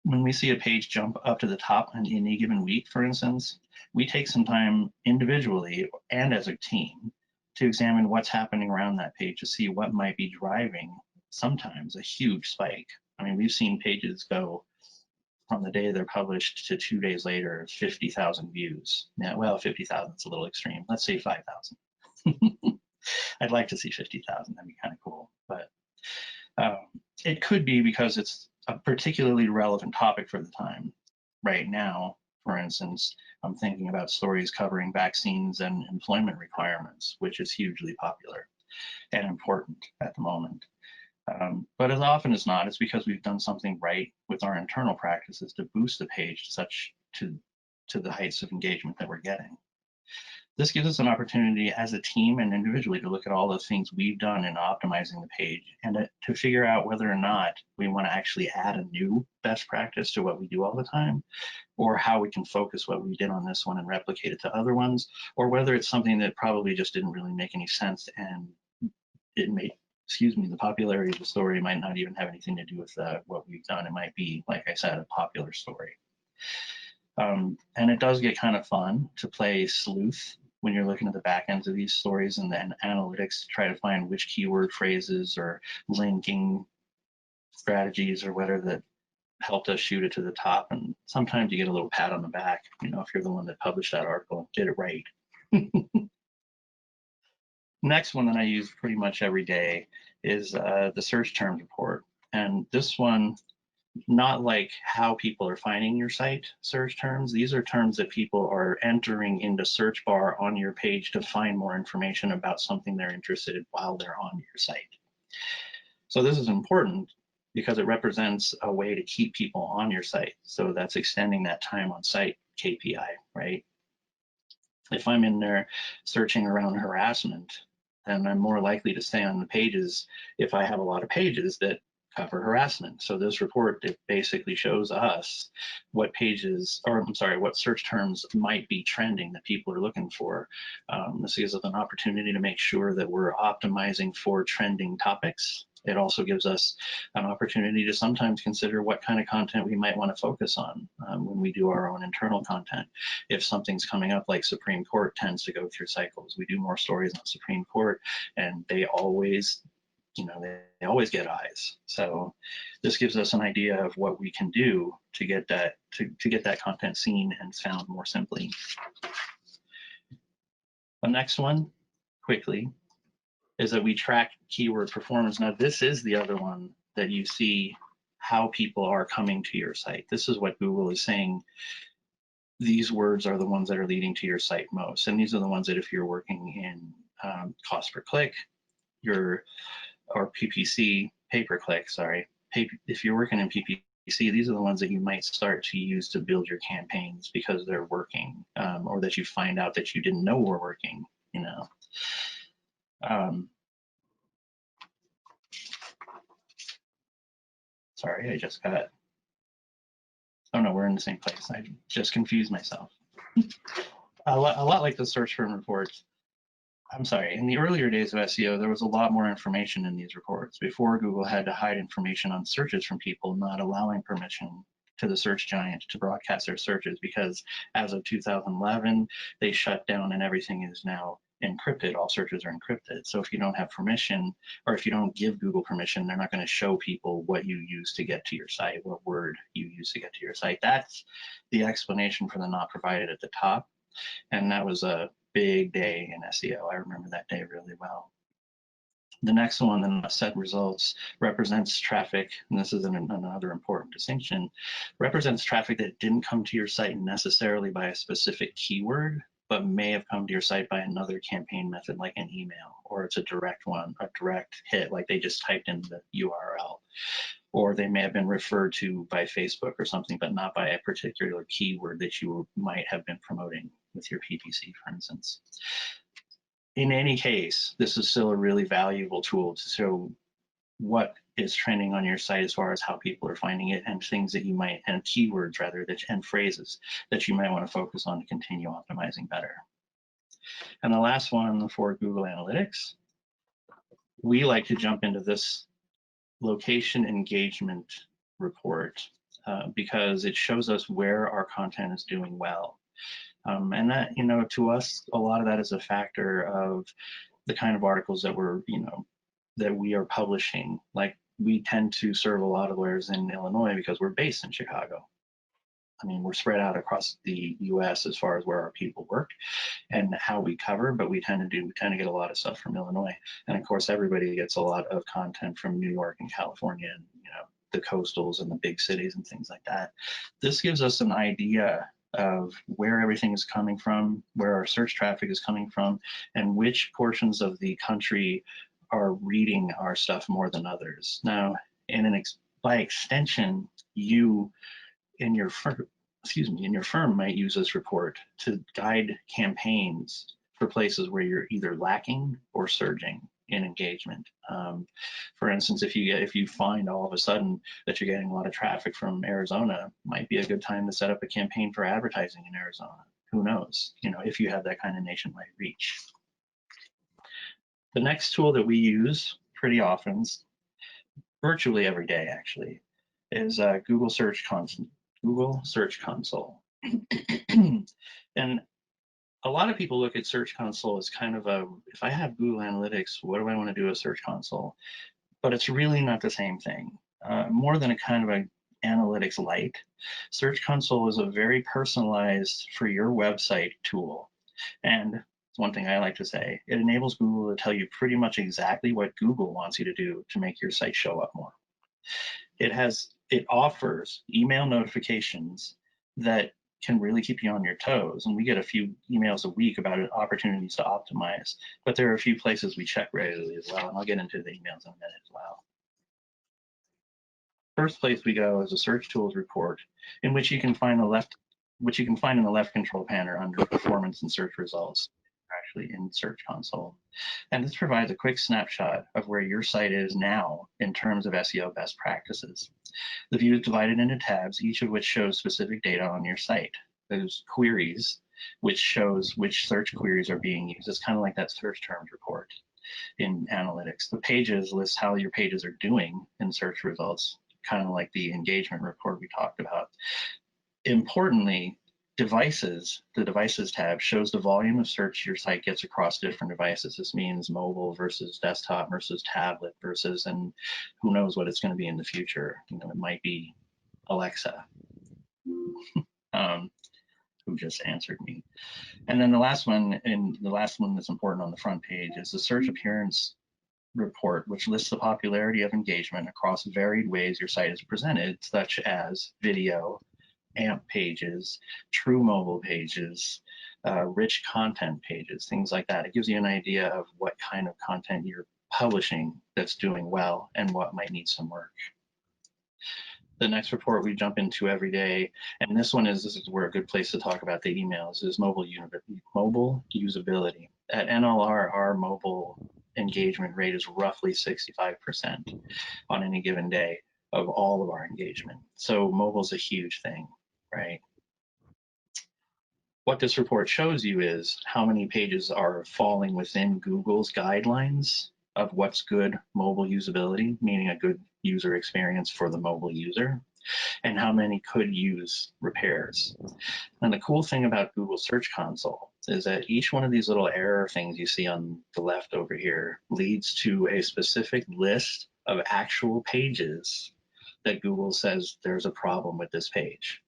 When we see a page jump up to the top in any given week, for instance, we take some time individually and as a team to examine what's happening around that page to see what might be driving sometimes a huge spike. I mean, we've seen pages go from the day they're published to 2 days later, 50,000 views. Yeah, well, 50,000 is a little extreme. Let's say 5,000. I'd like to see 50,000. That'd be kind of cool. But it could be because it's a particularly relevant topic for the time. Right now, for instance, I'm thinking about stories covering vaccines and employment requirements, which is hugely popular and important at the moment. But as often as not, it's because we've done something right with our internal practices to boost the page to the heights of engagement that we're getting. This gives us an opportunity as a team and individually to look at all the things we've done in optimizing the page and to figure out whether or not we want to actually add a new best practice to what we do all the time, or how we can focus what we did on this one and replicate it to other ones, or whether it's something that probably just didn't really make any sense and it may, the popularity of the story might not even have anything to do with what we've done. It might be, like I said, a popular story. And it does get kind of fun to play sleuth when you're looking at the back ends of these stories and then analytics to try to find which keyword phrases or linking strategies or whatever that helped us shoot it to the top. And sometimes you get a little pat on the back, you know, if you're the one that published that article, did it right. Next one that I use pretty much every day is the search terms report. And this one not like how people are finding your site search terms. These are terms that people are entering into search bar on your page to find more information about something they're interested in while they're on your site. So this is important because it represents a way to keep people on your site. So that's extending that time on site KPI, right? If I'm in there searching around harassment, then I'm more likely to stay on the pages if I have a lot of pages that cover harassment. So this report, it basically shows us what pages, or I'm sorry, what search terms might be trending that people are looking for. This gives us an opportunity to make sure that we're optimizing for trending topics. It also gives us an opportunity to sometimes consider what kind of content we might want to focus on when we do our own internal content. If something's coming up like Supreme Court tends to go through cycles, we do more stories on Supreme Court, and they always, they always get eyes. So this gives us an idea of what we can do to get that to get that content seen and found more simply. The next one, quickly, is that we track keyword performance. Now, this is the other one that you see how people are coming to your site. This is what Google is saying. These words are the ones that are leading to your site most. And these are the ones that if you're working in cost per click, or PPC, pay per click, sorry. If you're working in PPC, these are the ones that you might start to use to build your campaigns because they're working, or that you find out that you didn't know were working, Sorry, I just got, oh no, we're in the same place. I just confused myself. A lot like the search firm reports. I'm sorry, in the earlier days of SEO, there was a lot more information in these reports. Before, Google had to hide information on searches from people, not allowing permission to the search giant to broadcast their searches, because as of 2011, they shut down and everything is now encrypted. All searches are encrypted. So if you don't have permission, or if you don't give Google permission, they're not going to show people what you use to get to your site, what word you use to get to your site. That's the explanation for the not provided at the top. And that was a big day in SEO. I remember that day really well. The next one, the set results, represents traffic, and this is another important distinction, represents traffic that didn't come to your site necessarily by a specific keyword, but may have come to your site by another campaign method like an email, or it's a direct one, a direct hit, like they just typed in the URL. Or they may have been referred to by Facebook or something, but not by a particular keyword that you might have been promoting with your PPC, for instance. In any case, this is still a really valuable tool to show what is trending on your site as far as how people are finding it, and things that you might, and keywords rather, and phrases that you might want to focus on to continue optimizing better. And the last one for Google Analytics, we like to jump into this location engagement report because it shows us where our content is doing well. And that, to us, a lot of that is a factor of the kind of articles that that we are publishing. Like, we tend to serve a lot of lawyers in Illinois because we're based in Chicago. I mean, we're spread out across the US as far as where our people work and how we cover, but we tend to get a lot of stuff from Illinois. And of course, everybody gets a lot of content from New York and California, and the coastals and the big cities and things like that. This gives us an idea of where everything is coming from, where our search traffic is coming from, and which portions of the country are reading our stuff more than others. Now, by extension, you in your firm might use this report to guide campaigns for places where you're either lacking or surging in engagement. For instance, if you find all of a sudden that you're getting a lot of traffic from Arizona, might be a good time to set up a campaign for advertising in Arizona. Who knows? If you have that kind of nationwide reach. The next tool that we use pretty often, virtually every day actually, is Google Search Console. And a lot of people look at Search Console as kind of if I have Google Analytics, what do I want to do with Search Console? But it's really not the same thing. More than a kind of an analytics light, Search Console is a very personalized for your website tool. And one thing I like to say, it enables Google to tell you pretty much exactly what Google wants you to do to make your site show up more. It has it offers email notifications that can really keep you on your toes. And we get a few emails a week about opportunities to optimize, but there are a few places we check regularly as well. And I'll get into the emails in a minute as well. First place we go is a search tools report, in which you can find in the left control panel under performance and search results, actually in Search Console. And this provides a quick snapshot of where your site is now in terms of SEO best practices. The view is divided into tabs, each of which shows specific data on your site. There's queries, which shows which search queries are being used. It's kind of like that search terms report in analytics. The pages list how your pages are doing in search results, kind of like the engagement report we talked about. Importantly, devices, the devices tab shows the volume of search your site gets across different devices. This means mobile versus desktop versus tablet versus, and who knows what it's going to be in the future. You know, it might be Alexa, who just answered me. And then the last one, and the last one that's important on the front page, is the search appearance report, which lists the popularity of engagement across varied ways your site is presented, such as video, AMP pages, true mobile pages, rich content pages, things like that. It gives you an idea of what kind of content you're publishing that's doing well and what might need some work. The next report we jump into every day, and this is where a good place to talk about the emails, is mobile usability. At NLR, our mobile engagement rate is roughly 65% on any given day of all of our engagement. So mobile's a huge thing, right? What this report shows you is how many pages are falling within Google's guidelines of what's good mobile usability, meaning a good user experience for the mobile user, and how many could use repairs. And the cool thing about Google Search Console is that each one of these little error things you see on the left over here leads to a specific list of actual pages that Google says there's a problem with this page.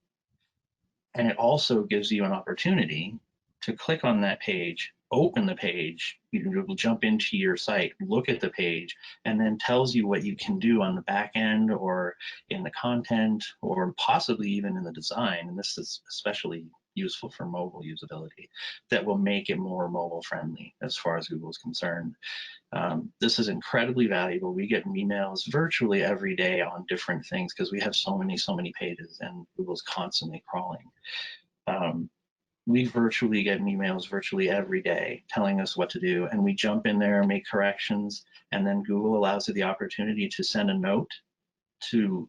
And it also gives you an opportunity to click on that page, open the page, you will jump into your site, look at the page, and then tells you what you can do on the back end or in the content or possibly even in the design. And this is especially useful for mobile usability that will make it more mobile friendly as far as Google is concerned. This is incredibly valuable. We get emails virtually every day on different things because we have so many pages and Google's constantly crawling. We virtually get emails virtually every day telling us what to do, and we jump in there and make corrections, and then Google allows you the opportunity to send a note to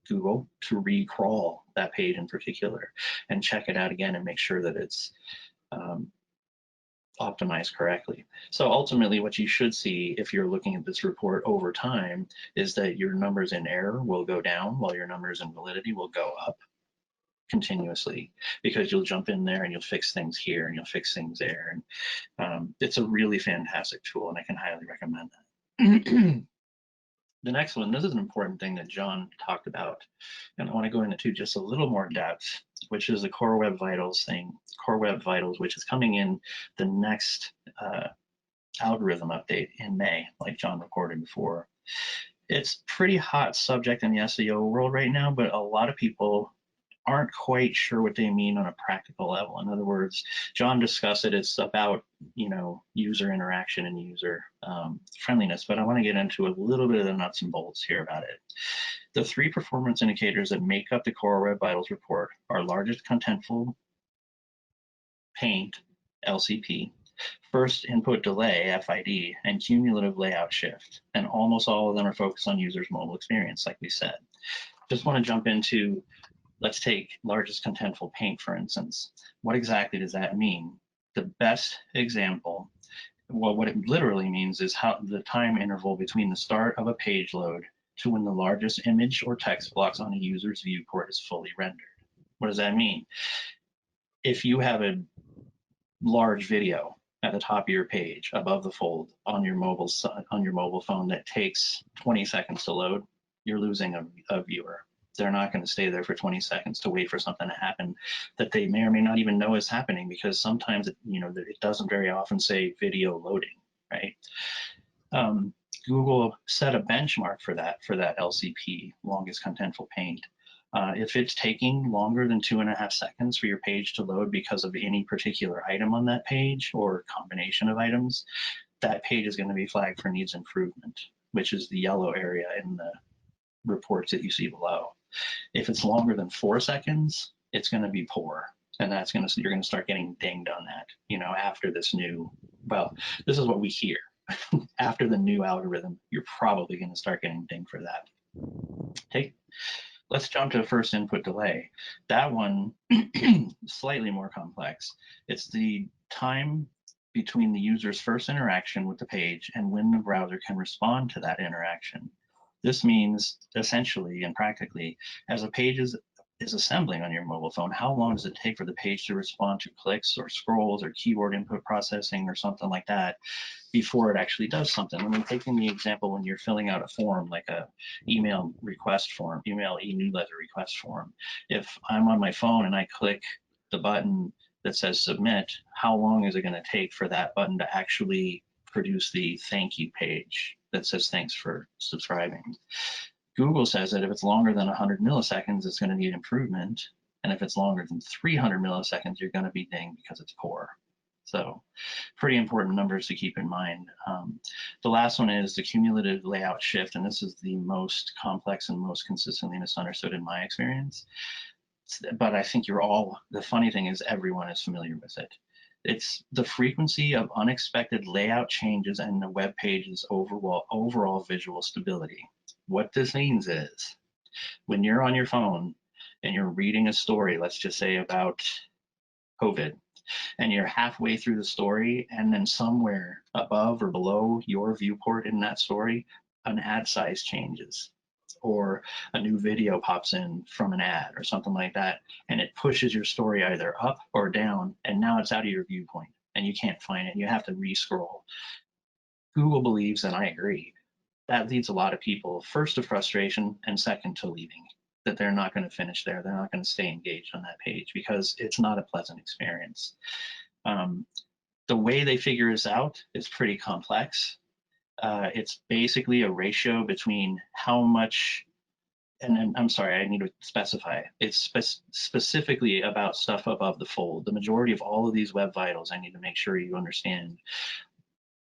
Google to re-crawl that page in particular and check it out again and make sure that it's optimized correctly. So ultimately what you should see if you're looking at this report over time is that your numbers in error will go down while your numbers in validity will go up continuously, because you'll jump in there and you'll fix things here and you'll fix things there. And it's a really fantastic tool and I can highly recommend that. The next one, this is an important thing that John talked about, and I want to go into just a little more depth, which is the Core Web Vitals thing. Core Web Vitals, which is coming in the next algorithm update in May, like John reported before. It's a pretty hot subject in the SEO world right now, but a lot of people aren't quite sure what they mean on a practical level. In other words, John discussed it. It's about, you know, user interaction and user friendliness, but I want to get into a little bit of the nuts and bolts here about it. The 3 performance indicators that make up the Core Web Vitals report are largest contentful paint, LCP, first input delay, FID, and cumulative layout shift. And almost all of them are focused on users' mobile experience, like we said. Just want to jump into, let's take largest contentful paint, for instance. What exactly does that mean? The best example, well, what it literally means is how the time interval between the start of a page load to when the largest image or text blocks on a user's viewport is fully rendered. What does that mean? If you have a large video at the top of your page above the fold on your mobile phone that takes 20 seconds to load, you're losing a viewer. They're not going to stay there for 20 seconds to wait for something to happen that they may or may not even know is happening, because sometimes it doesn't very often say video loading, right? Google set a benchmark for that LCP, longest contentful paint. If it's taking longer than 2.5 seconds for your page to load because of any particular item on that page or combination of items, that page is going to be flagged for needs improvement, which is the yellow area in the reports that you see below. If it's longer than 4 seconds, it's going to be poor, and you're going to start getting dinged on that. After this new, well, this is what we hear. After the new algorithm, you're probably going to start getting dinged for that. Let's jump to first input delay. That one, slightly more complex. It's the time between the user's first interaction with the page and when the browser can respond to that interaction. This means essentially and practically, as a page is assembling on your mobile phone, how long does it take for the page to respond to clicks or scrolls or keyword input processing or something like that before it actually does something? And we're taking the example when you're filling out a form, like a email request form, email e-newsletter request form. If I'm on my phone and I click the button that says submit, how long is it going to take for that button to actually produce the thank you page that says thanks for subscribing? Google says that if it's longer than 100 milliseconds, it's going to need improvement. And if it's longer than 300 milliseconds, you're going to be dinged because it's poor. So pretty important numbers to keep in mind. The last one is the cumulative layout shift, and this is the most complex and most consistently misunderstood in my experience. But I think the funny thing is everyone is familiar with it. It's the frequency of unexpected layout changes and the web page's overall visual stability. What this means is when you're on your phone and you're reading a story, let's just say about COVID, and you're halfway through the story, and then somewhere above or below your viewport in that story, an ad size changes, or a new video pops in from an ad or something like that, and it pushes your story either up or down, and now it's out of your viewpoint and you can't find it. You have to re-scroll. Google believes, and I agree, that leads a lot of people first to frustration and second to leaving, that they're not going to finish there. They're not going to stay engaged on that page because it's not a pleasant experience. The way they figure this out is pretty complex. It's basically a ratio between how much, and I'm sorry, I need to specify, it's specifically about stuff above the fold. The majority of all of these web vitals, I need to make sure you understand,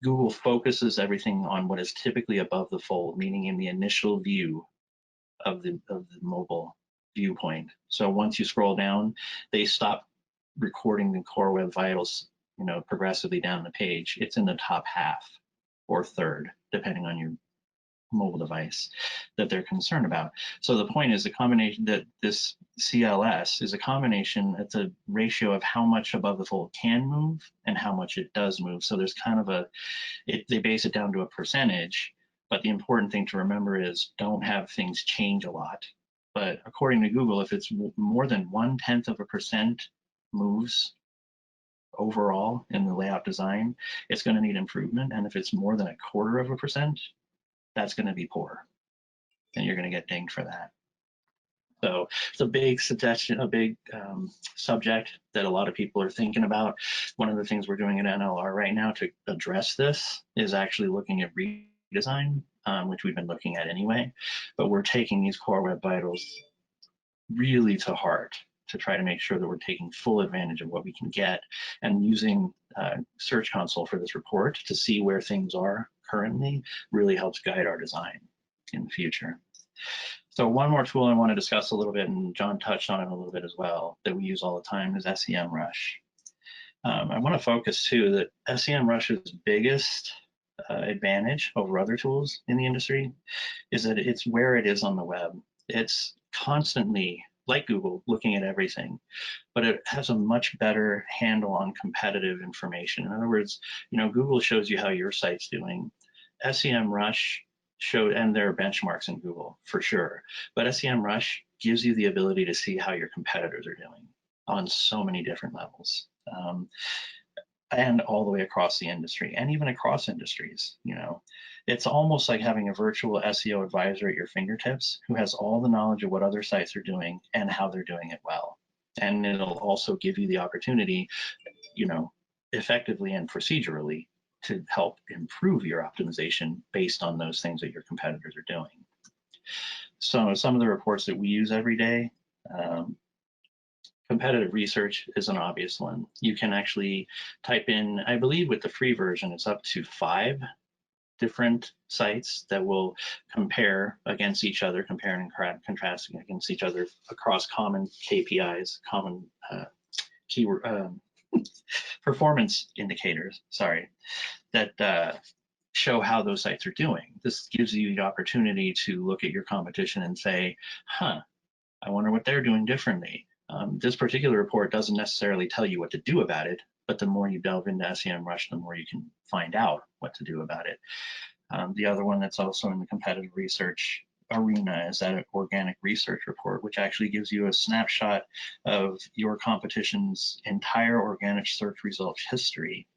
Google focuses everything on what is typically above the fold, meaning in the initial view of the mobile viewpoint. So once you scroll down, they stop recording the core web vitals, progressively down the page. It's in the top half or third, depending on your mobile device that they're concerned about. So the point is the combination that this CLS is a combination, it's a ratio of how much above the fold can move and how much it does move. So there's kind of they base it down to a percentage, but the important thing to remember is don't have things change a lot. But according to Google, if it's more than 0.1% moves overall in the layout design, it's going to need improvement. And if it's more than 0.25%, that's going to be poor, and you're going to get dinged for that. So it's a big suggestion, a big subject that a lot of people are thinking about. One of the things we're doing at NLR right now to address this is actually looking at redesign, which we've been looking at anyway, but we're taking these core web vitals really to heart to try to make sure that we're taking full advantage of what we can get, and using Search Console for this report to see where things are currently really helps guide our design in the future. So one more tool I want to discuss a little bit, and John touched on it a little bit as well, that we use all the time is SEMrush. I want to focus too that SEMrush's biggest advantage over other tools in the industry is that it's where it is on the web. It's constantly, like Google, looking at everything, but it has a much better handle on competitive information. In other words, Google shows you how your site's doing. SEMrush and there are benchmarks in Google for sure, but SEMrush gives you the ability to see how your competitors are doing on so many different levels, and all the way across the industry and even across industries. It's almost like having a virtual SEO advisor at your fingertips who has all the knowledge of what other sites are doing and how they're doing it well. And it'll also give you the opportunity, effectively and procedurally to help improve your optimization based on those things that your competitors are doing. So some of the reports that we use every day, competitive research is an obvious one. You can actually type in, I believe with the free version, it's up to 5 different sites that will compare against each other, comparing and contrasting against each other across common KPIs, common keyword performance indicators, sorry, that show how those sites are doing. This gives you the opportunity to look at your competition and say, huh, I wonder what they're doing differently. This particular report doesn't necessarily tell you what to do about it, but the more you delve into SEMrush, the more you can find out what to do about it. The other one that's also in the competitive research arena is that organic research report, which actually gives you a snapshot of your competition's entire organic search results history,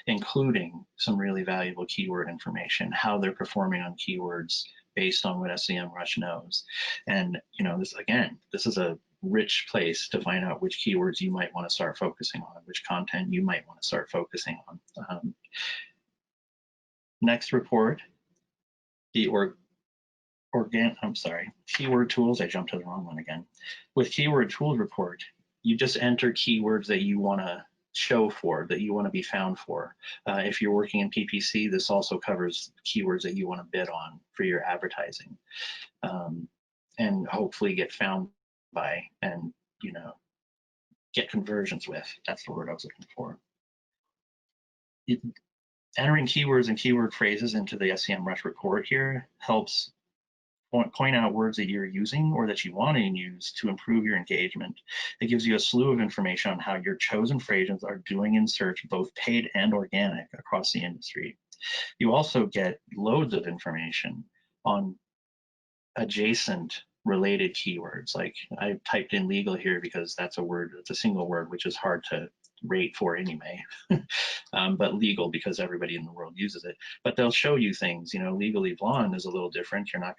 including some really valuable keyword information, how they're performing on keywords based on what SEMrush knows. And this is a rich place to find out which keywords you might want to start focusing on, which content you might want to start focusing on. Next report, the keyword tools. I jumped to the wrong one again. With keyword tools report, you just enter keywords that you want to show for, that you want to be found for. If you're working in PPC, this also covers keywords that you want to bid on for your advertising, and hopefully get found by and get conversions with. That's the word I was looking for. Entering keywords and keyword phrases into the SEMrush report here helps point out words that you're using or that you want to use to improve your engagement. It gives you a slew of information on how your chosen phrases are doing in search, both paid and organic, across the industry. You also get loads of information on adjacent related keywords. Like I typed in legal here because that's a word, it's a single word, which is hard to rate for anyway, but legal because everybody in the world uses it. But they'll show you things, Legally Blonde is a little different. You're not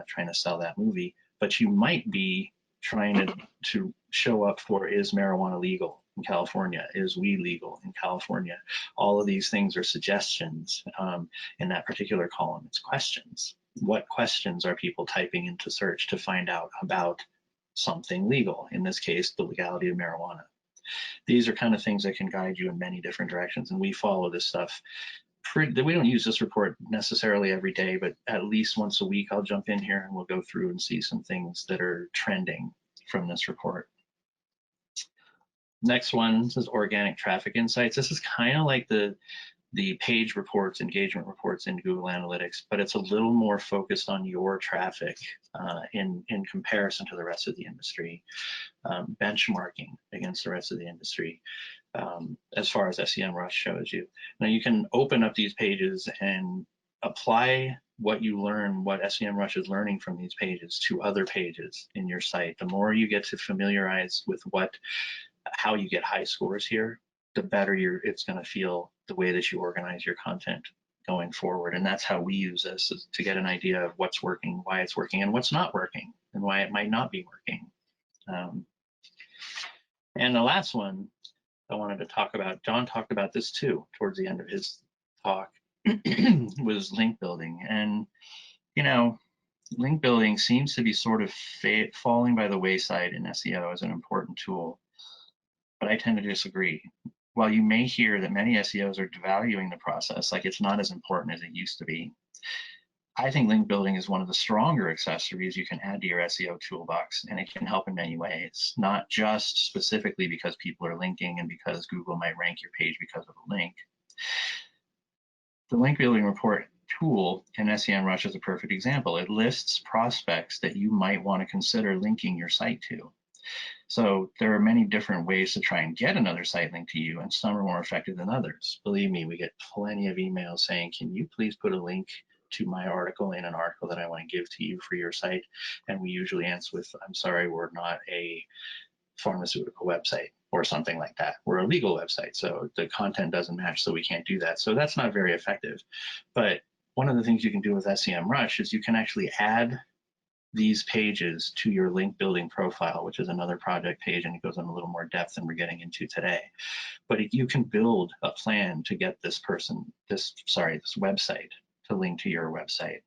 trying to sell that movie, but you might be trying to show up for, is marijuana legal in California? Is weed legal in California? All of these things are suggestions. In that particular column, it's questions. What questions are people typing into search to find out about something legal? In this case, the legality of marijuana. These are kind of things that can guide you in many different directions, and we follow this stuff. We don't use this report necessarily every day, but at least once a week I'll jump in here and we'll go through and see some things that are trending from this report. Next one is organic traffic insights. This is kind of like the page reports, engagement reports in Google Analytics, but it's a little more focused on your traffic in comparison to the rest of the industry, benchmarking against the rest of the industry, as far as SEMrush shows you. Now you can open up these pages and apply what you learn, what SEMrush is learning from these pages, to other pages in your site. The more you get to familiarize with how you get high scores here, the better it's going to feel the way that you organize your content going forward. And that's how we use this, is to get an idea of what's working, why it's working, and what's not working, and why it might not be working. And the last one I wanted to talk about, John talked about this too towards the end of his talk, was link building. And link building seems to be sort of falling by the wayside in SEO as an important tool, but I tend to disagree. While you may hear that many SEOs are devaluing the process, like it's not as important as it used to be, I think link building is one of the stronger accessories you can add to your SEO toolbox, and it can help in many ways, not just specifically because people are linking and because Google might rank your page because of a link. The link building report tool in SEMrush is a perfect example. It lists prospects that you might want to consider linking your site to. So there are many different ways to try and get another site link to you, and some are more effective than others. Believe me, we get plenty of emails saying, can you please put a link to my article in an article that I want to give to you for your site? And we usually answer with, I'm sorry, we're not a pharmaceutical website or something like that. We're a legal website, so the content doesn't match, so we can't do that. So that's not very effective. But one of the things you can do with SEMrush is you can actually add these pages to your link building profile, which is another project page, and it goes in a little more depth than we're getting into today. but you can build a plan to get this website to link to your website.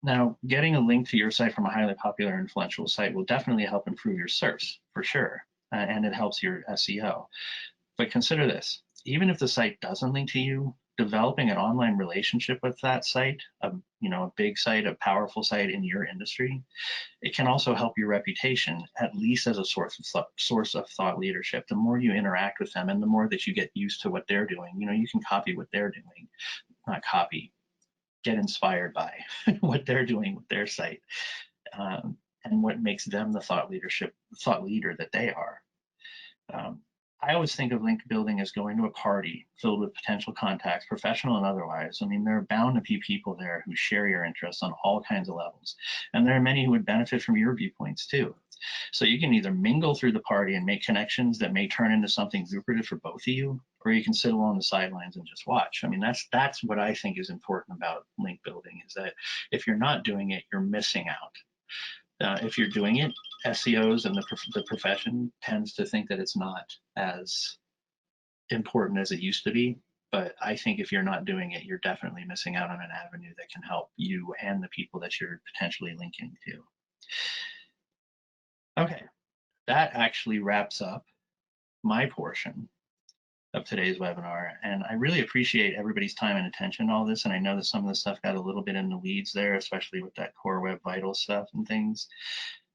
Now, getting a link to your site from a highly popular and influential site will definitely help improve your SERPs, for sure, and it helps your SEO. But consider this, even if the site doesn't link to you, developing an online relationship with that site, a big site, a powerful site in your industry, it can also help your reputation, at least as a source of thought leadership. The more you interact with them and the more that you get used to what they're doing, you can copy what they're doing, not copy, get inspired by what they're doing with their site, and what makes them the thought leader that they are. I always think of link building as going to a party filled with potential contacts, professional and otherwise. I mean, there are bound to be people there who share your interests on all kinds of levels, and there are many who would benefit from your viewpoints too. So you can either mingle through the party and make connections that may turn into something lucrative for both of you, or you can sit along the sidelines and just watch. I mean, that's what I think is important about link building, is that if you're not doing it, you're missing out. If you're doing it, SEOs and the profession tends to think that it's not as important as it used to be. But I think if you're not doing it, you're definitely missing out on an avenue that can help you and the people that you're potentially linking to. Okay, that actually wraps up my portion of today's webinar, and I really appreciate everybody's time and attention to all this. And I know that some of the stuff got a little bit in the weeds there, especially with that Core Web Vitals stuff and things.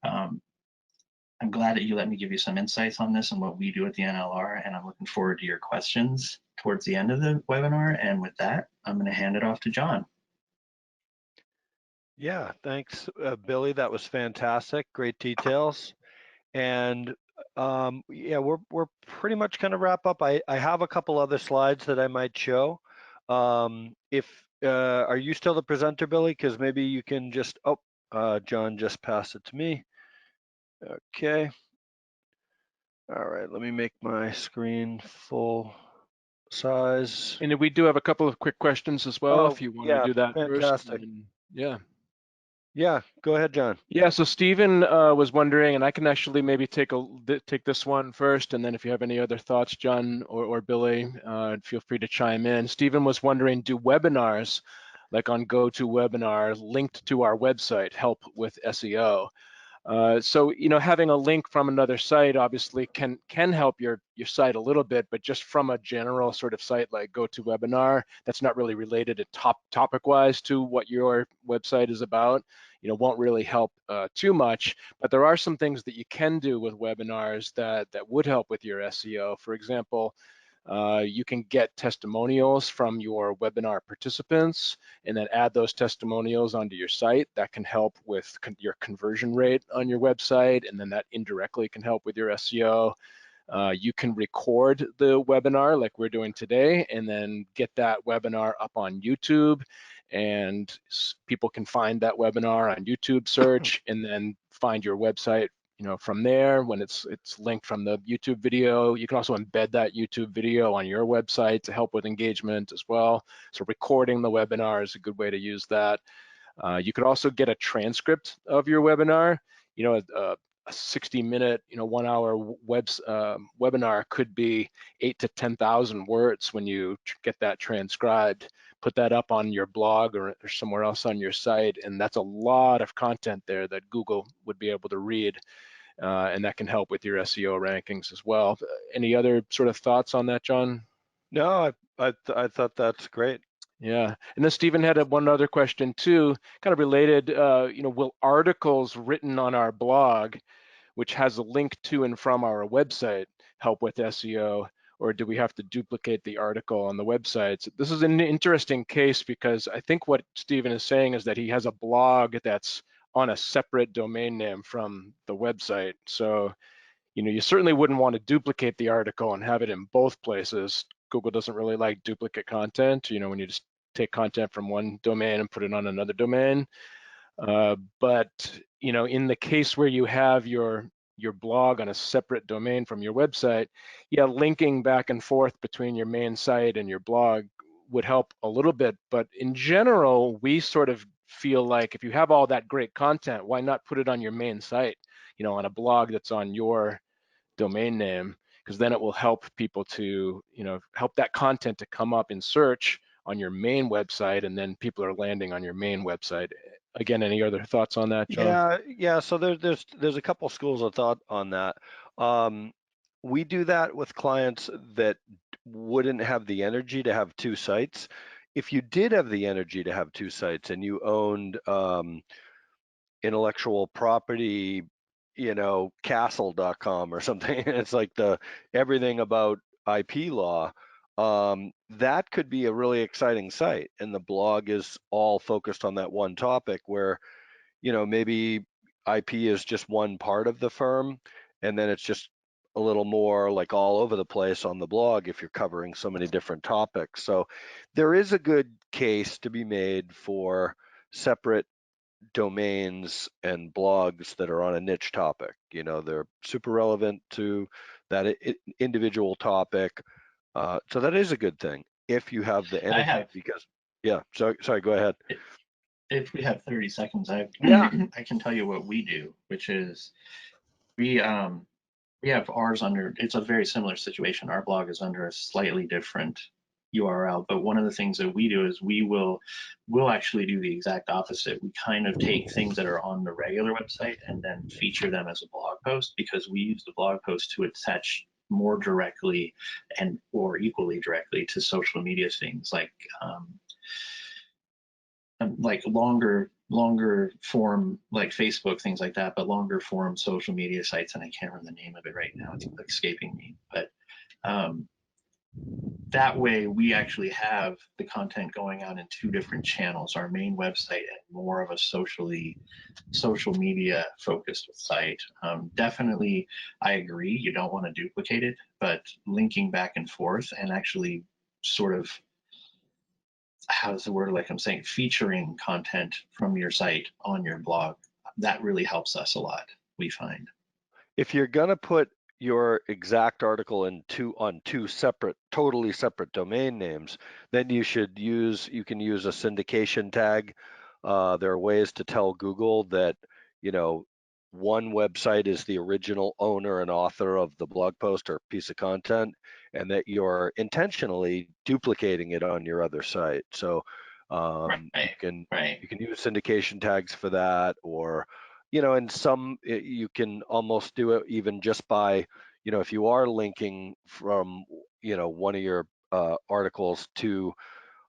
I'm glad that you let me give you some insights on this and what we do at the NLR, and I'm looking forward to your questions towards the end of the webinar. And with that, I'm going to hand it off to John. Yeah, thanks, Billy. That was fantastic. Great details. And yeah, we're pretty much going to wrap up. I have a couple other slides that I might show. Are you still the presenter, Billy? Because maybe you can just, John just passed it to me. Okay. All right, let me make my screen full size. And we do have a couple of quick questions as well, if you want to do that fantastic. first. Yeah. Yeah, go ahead, John. Yeah, so Stephen was wondering, and I can actually maybe take this one first, and then if you have any other thoughts, John or Billy, feel free to chime in. Stephen was wondering, do webinars like on GoToWebinar linked to our website help with SEO? So having a link from another site obviously can help your site a little bit, but just from a general sort of site like GoToWebinar, that's not really related to topic-wise to what your website is about, won't really help too much. But there are some things that you can do with webinars that would help with your SEO. For example, you can get testimonials from your webinar participants and then add those testimonials onto your site. That can help with your conversion rate on your website, and then that indirectly can help with your SEO. You can record the webinar like we're doing today and then get that webinar up on YouTube, and people can find that webinar on YouTube search and then find your website from there when it's linked from the YouTube video. You can also embed that YouTube video on your website to help with engagement as well. So recording the webinar is a good way to use that. You could also get a transcript of your webinar. A 60-minute, 1 hour webinar could be 8,000 to 10,000 words when you get that transcribed. Put that up on your blog or somewhere else on your site, and that's a lot of content there that Google would be able to read, and that can help with your SEO rankings as well. Any other sort of thoughts on that, John? No, I thought that's great. Yeah, and then Stephen had one other question too, kind of related. Will articles written on our blog, which has a link to and from our website, help with SEO, or do we have to duplicate the article on the website? This is an interesting case because I think what Stephen is saying is that he has a blog that's on a separate domain name from the website. So, you certainly wouldn't want to duplicate the article and have it in both places. Google doesn't really like duplicate content, when you just take content from one domain and put it on another domain. But in the case where you have your blog on a separate domain from your website, yeah, linking back and forth between your main site and your blog would help a little bit. But in general, we sort of feel like if you have all that great content, why not put it on your main site, on a blog that's on your domain name? because then it will help people to, help that content to come up in search on your main website, and then people are landing on your main website. Again, any other thoughts on that, John? Yeah. So there's a couple schools of thought on that. We do that with clients that wouldn't have the energy to have two sites. If you did have the energy to have two sites and you owned intellectual property, castle.com or something, it's like everything about IP law, that could be a really exciting site. And the blog is all focused on that one topic where, maybe IP is just one part of the firm, and then it's just a little more like all over the place on the blog if you're covering so many different topics. So there is a good case to be made for separate domains and blogs that are on a niche topic. They're super relevant to that individual topic. So that is a good thing if you have the energy. Because, yeah. Sorry. Go ahead. If we have 30 seconds, I can tell you what we do, which is we have ours under. It's a very similar situation. Our blog is under a slightly different URL, but one of the things that we do is we'll actually do the exact opposite. We kind of take things that are on the regular website and then feature them as a blog post, because we use the blog post to attach more directly or equally directly to social media things like longer form, like Facebook, things like that, but longer form social media sites. And I can't remember the name of it right now, it's escaping me, but that way we actually have the content going out in two different channels, our main website and more of a social media focused site. Definitely, I agree, you don't want to duplicate it, but linking back and forth and actually sort of, how's the word, like I'm saying, featuring content from your site on your blog, that really helps us a lot, we find. If you're going to put your exact article on two totally separate domain names, then you can use a syndication tag. There are ways to tell Google that, one website is the original owner and author of the blog post or piece of content, and that you're intentionally duplicating it on your other site. So you can use syndication tags for that, or and you can almost do it even just by, if you are linking from, one of your articles to,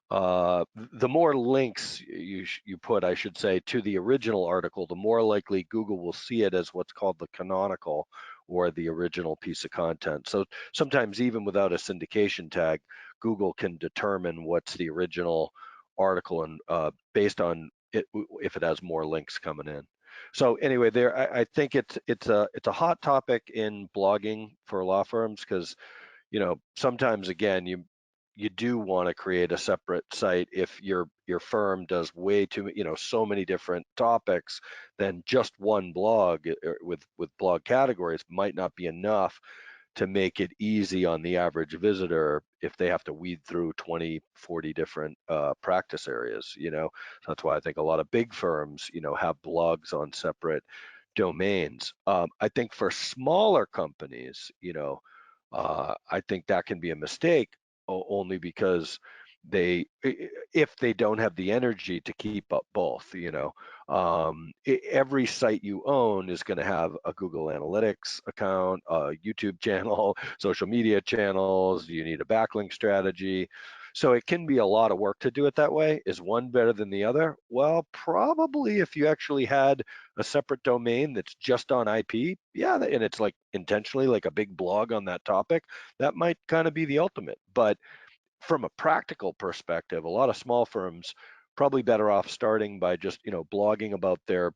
the more links you put, I should say, to the original article, the more likely Google will see it as what's called the canonical, or the original piece of content. So sometimes even without a syndication tag, Google can determine what's the original article, and based on it, if it has more links coming in. So anyway, I think it's a hot topic in blogging for law firms, because sometimes, again, you do want to create a separate site if your firm does way too, so many different topics. Then just one blog with blog categories might not be enough to make it easy on the average visitor if they have to weed through 20, 40 different practice areas. So that's why I think a lot of big firms, have blogs on separate domains. I think for smaller companies, I think that can be a mistake, only because if they don't have the energy to keep up both. Every site you own is going to have a Google Analytics account, a YouTube channel, social media channels. You need a backlink strategy. So it can be a lot of work to do it that way. Is one better than the other? Well, probably if you actually had a separate domain that's just on IP, yeah, and it's like intentionally like a big blog on that topic, that might kind of be the ultimate. But from a practical perspective, a lot of small firms probably better off starting by just, blogging about their,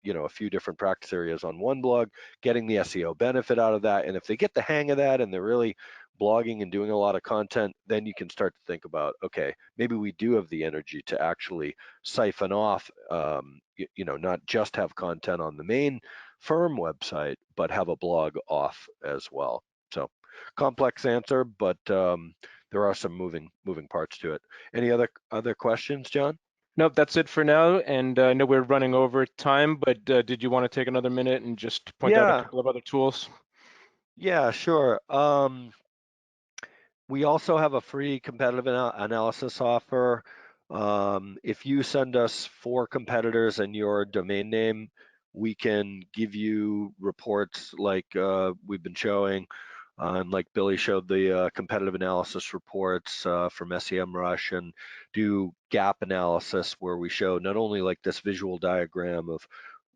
a few different practice areas on one blog, getting the SEO benefit out of that. And if they get the hang of that and they're really blogging and doing a lot of content, then you can start to think about, okay, maybe we do have the energy to actually siphon off, not just have content on the main firm website, but have a blog off as well. So complex answer, but there are some moving parts to it. Any other questions, John? Nope, that's it for now. And I know we're running over time, but did you want to take another minute and just point out a couple of other tools? Yeah, sure. We also have a free competitive analysis offer. If you send us 4 competitors and your domain name, we can give you reports like we've been showing, and like Billy showed the competitive analysis reports from SEMrush, and do gap analysis where we show not only like this visual diagram of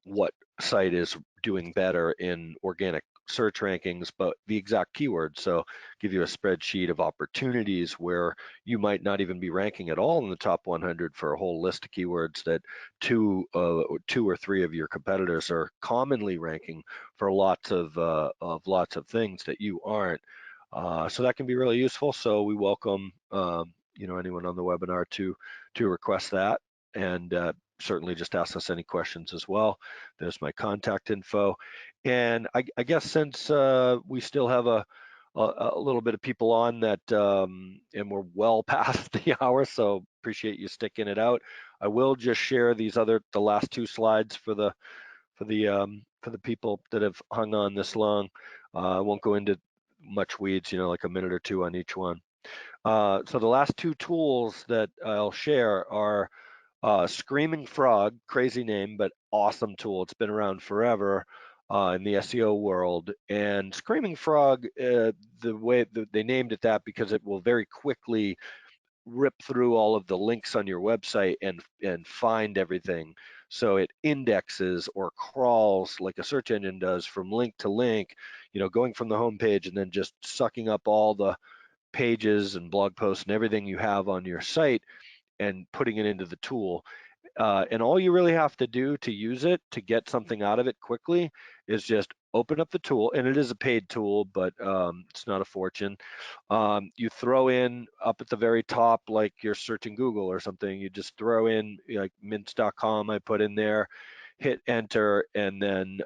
what site is doing better in organic search rankings, but the exact keywords. So give you a spreadsheet of opportunities where you might not even be ranking at all in the top 100 for a whole list of keywords that two or three of your competitors are commonly ranking for lots of things that you aren't. So that can be really useful. So we welcome anyone on the webinar to request that, and certainly just ask us any questions as well. There's my contact info. And I guess since we still have a little bit of people on that, and we're well past the hour, so appreciate you sticking it out. I will just share the last 2 slides for the people that have hung on this long. I won't go into much weeds, like a minute or 2 on each one. So the last 2 tools that I'll share are Screaming Frog, crazy name, but awesome tool. It's been around forever in the SEO world. And Screaming Frog, the way they named it that because it will very quickly rip through all of the links on your website and find everything. So it indexes or crawls like a search engine does from link to link, going from the home page and then just sucking up all the pages and blog posts and everything you have on your site and putting it into the tool. And all you really have to do to use it, to get something out of it quickly, is just open up the tool, and it is a paid tool, but it's not a fortune. You throw in up at the very top, like you're searching Google or something, you just throw in like mints.com, I put in there, hit enter, and then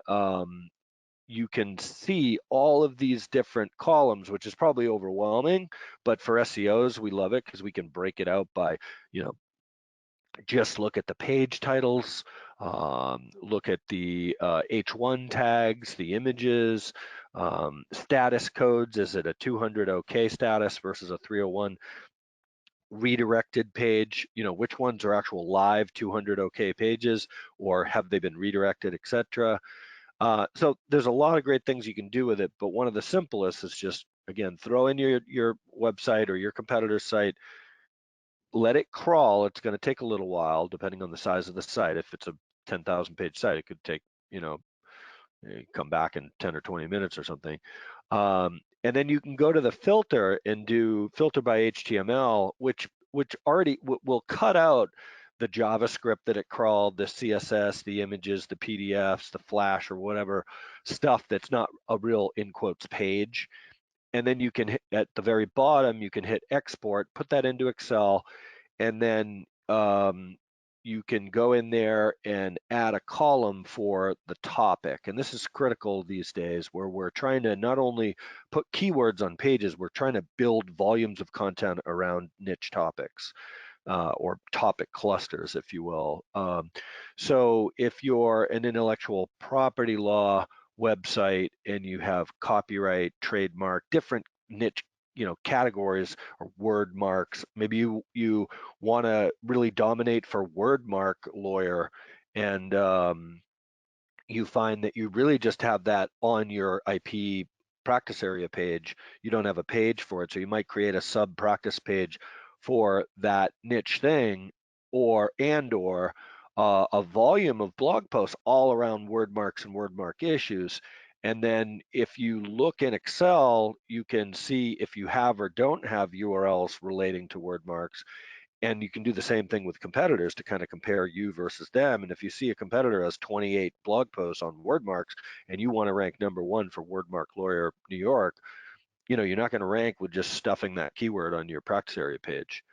you can see all of these different columns, which is probably overwhelming, but for SEOs, we love it because we can break it out by, just look at the page titles, look at the H1 tags, the images, status codes. Is it a 200 OK status versus a 301 redirected page? Which ones are actual live 200 OK pages, or have they been redirected, etc. So there's a lot of great things you can do with it, but one of the simplest is just, again, throw in your website or your competitor's site, let it crawl. It's going to take a little while depending on the size of the site. If it's a 10,000 page site, it could take, come back in 10 or 20 minutes or something. And then you can go to the filter and do filter by HTML, which already will cut out the JavaScript that it crawled, the CSS, the images, the PDFs, the Flash or whatever stuff that's not a real, in quotes, page. And then you can hit, at the very bottom, you can hit export, put that into Excel, and then you can go in there and add a column for the topic. And this is critical these days, where we're trying to not only put keywords on pages, we're trying to build volumes of content around niche topics, or topic clusters, if you will. So if you're an intellectual property law website and you have copyright, trademark, different niche categories or word marks, maybe you want to really dominate for word mark lawyer, and you find that you really just have that on your IP practice area page. You don't have a page for it, so you might create a sub practice page for that niche thing, or a volume of blog posts all around word marks and word mark issues. And then if you look in Excel, you can see if you have or don't have URLs relating to word marks. And you can do the same thing with competitors to kind of compare you versus them. And if you see a competitor has 28 blog posts on word marks and you want to rank #1 for word mark lawyer New York, you're not going to rank with just stuffing that keyword on your practice area page.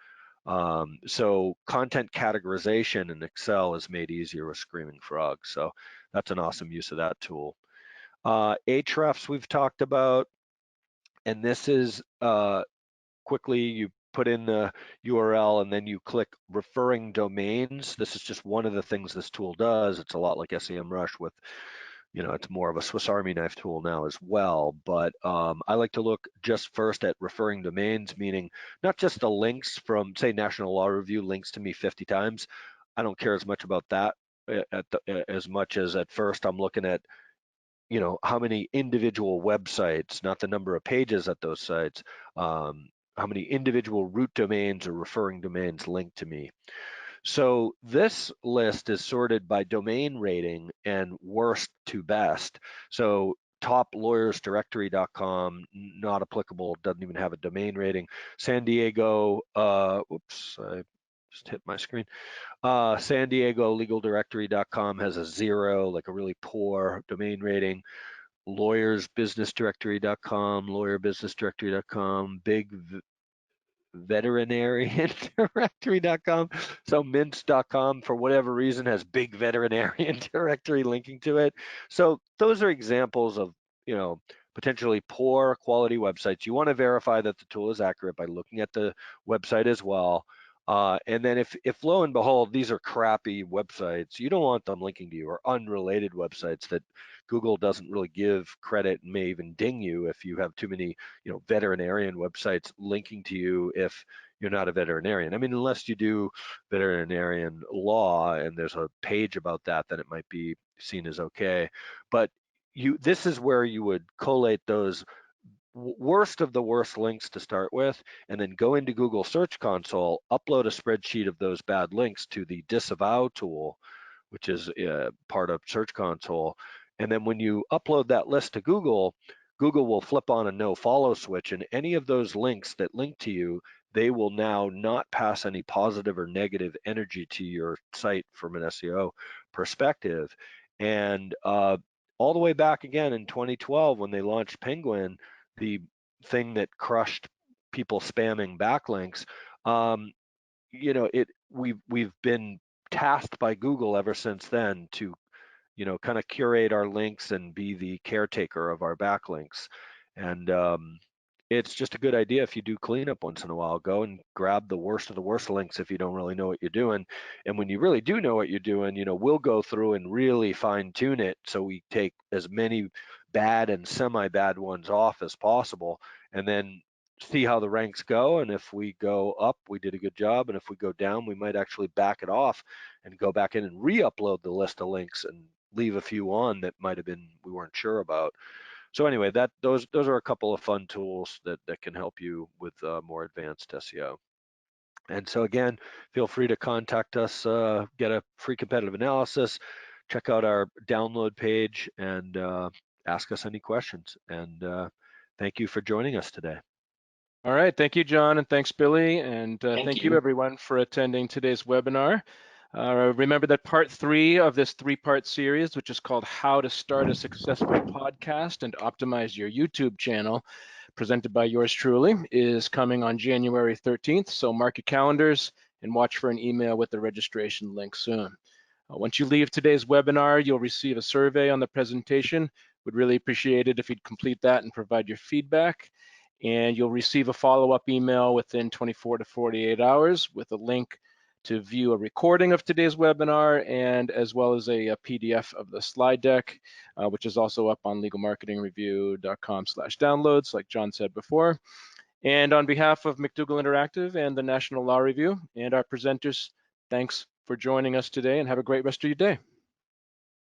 So content categorization in Excel is made easier with Screaming Frog. So that's an awesome use of that tool. Ahrefs we've talked about, and this is quickly, you put in the URL and then you click referring domains. This is just one of the things this tool does. It's a lot like SEMrush with it's more of a Swiss Army knife tool now as well. But I like to look just first at referring domains, meaning not just the links from, say, National Law Review links to me 50 times. I don't care as much about that as much as at first I'm looking at, how many individual websites, not the number of pages at those sites, how many individual root domains or referring domains linked to me. So this list is sorted by domain rating and worst to best. So toplawyersdirectory.com, not applicable, doesn't even have a domain rating. San Diego, oops, I just hit my screen. San Diego legaldirectory.com has a 0, like a really poor domain rating. Lawyersbusinessdirectory.com, lawyerbusinessdirectory.com, big veterinarian directory.com. So mints.com, for whatever reason, has big veterinarian directory linking to it. So those are examples of, potentially poor quality websites. You want to verify that the tool is accurate by looking at the website as well. And then if lo and behold, these are crappy websites, you don't want them linking to you, or unrelated websites that Google doesn't really give credit and may even ding you if you have too many, veterinarian websites linking to you if you're not a veterinarian. I mean, unless you do veterinarian law and there's a page about that, then it might be seen as okay. But this is where you would collate those worst of the worst links to start with, and then go into Google Search Console, upload a spreadsheet of those bad links to the disavow tool, which is part of Search Console. And then when you upload that list to Google, Google will flip on a no follow switch, and any of those links that link to you, they will now not pass any positive or negative energy to your site from an SEO perspective. And all the way back again in 2012, when they launched Penguin, the thing that crushed people spamming backlinks, we've been tasked by Google ever since then to, kind of curate our links and be the caretaker of our backlinks. And it's just a good idea if you do cleanup once in a while, go and grab the worst of the worst links if you don't really know what you're doing. And when you really do know what you're doing, we'll go through and really fine tune it so we take as many bad and semi-bad ones off as possible, and then see how the ranks go. And if we go up, we did a good job. And if we go down, we might actually back it off and go back in and re-upload the list of links and leave a few on that might have been we weren't sure about. So anyway, those are a couple of fun tools that can help you with more advanced SEO. And so again, feel free to contact us, get a free competitive analysis, check out our download page, and ask us any questions. And thank you for joining us today. All right, thank you, John, and thanks, Billy, and thank you everyone for attending today's webinar. Remember that part 3 of this 3-part series, which is called How to Start a Successful Podcast and Optimize Your YouTube Channel, presented by yours truly, is coming on January 13th. So mark your calendars and watch for an email with the registration link soon. Once you leave today's webinar, you'll receive a survey on the presentation. We'd really appreciate it if you'd complete that and provide your feedback. And you'll receive a follow-up email within 24 to 48 hours with a link to view a recording of today's webinar, and as well as a PDF of the slide deck, which is also up on legalmarketingreview.com/downloads, like John said before. And on behalf of McDougall Interactive and the National Law Review and our presenters, thanks for joining us today, and have a great rest of your day.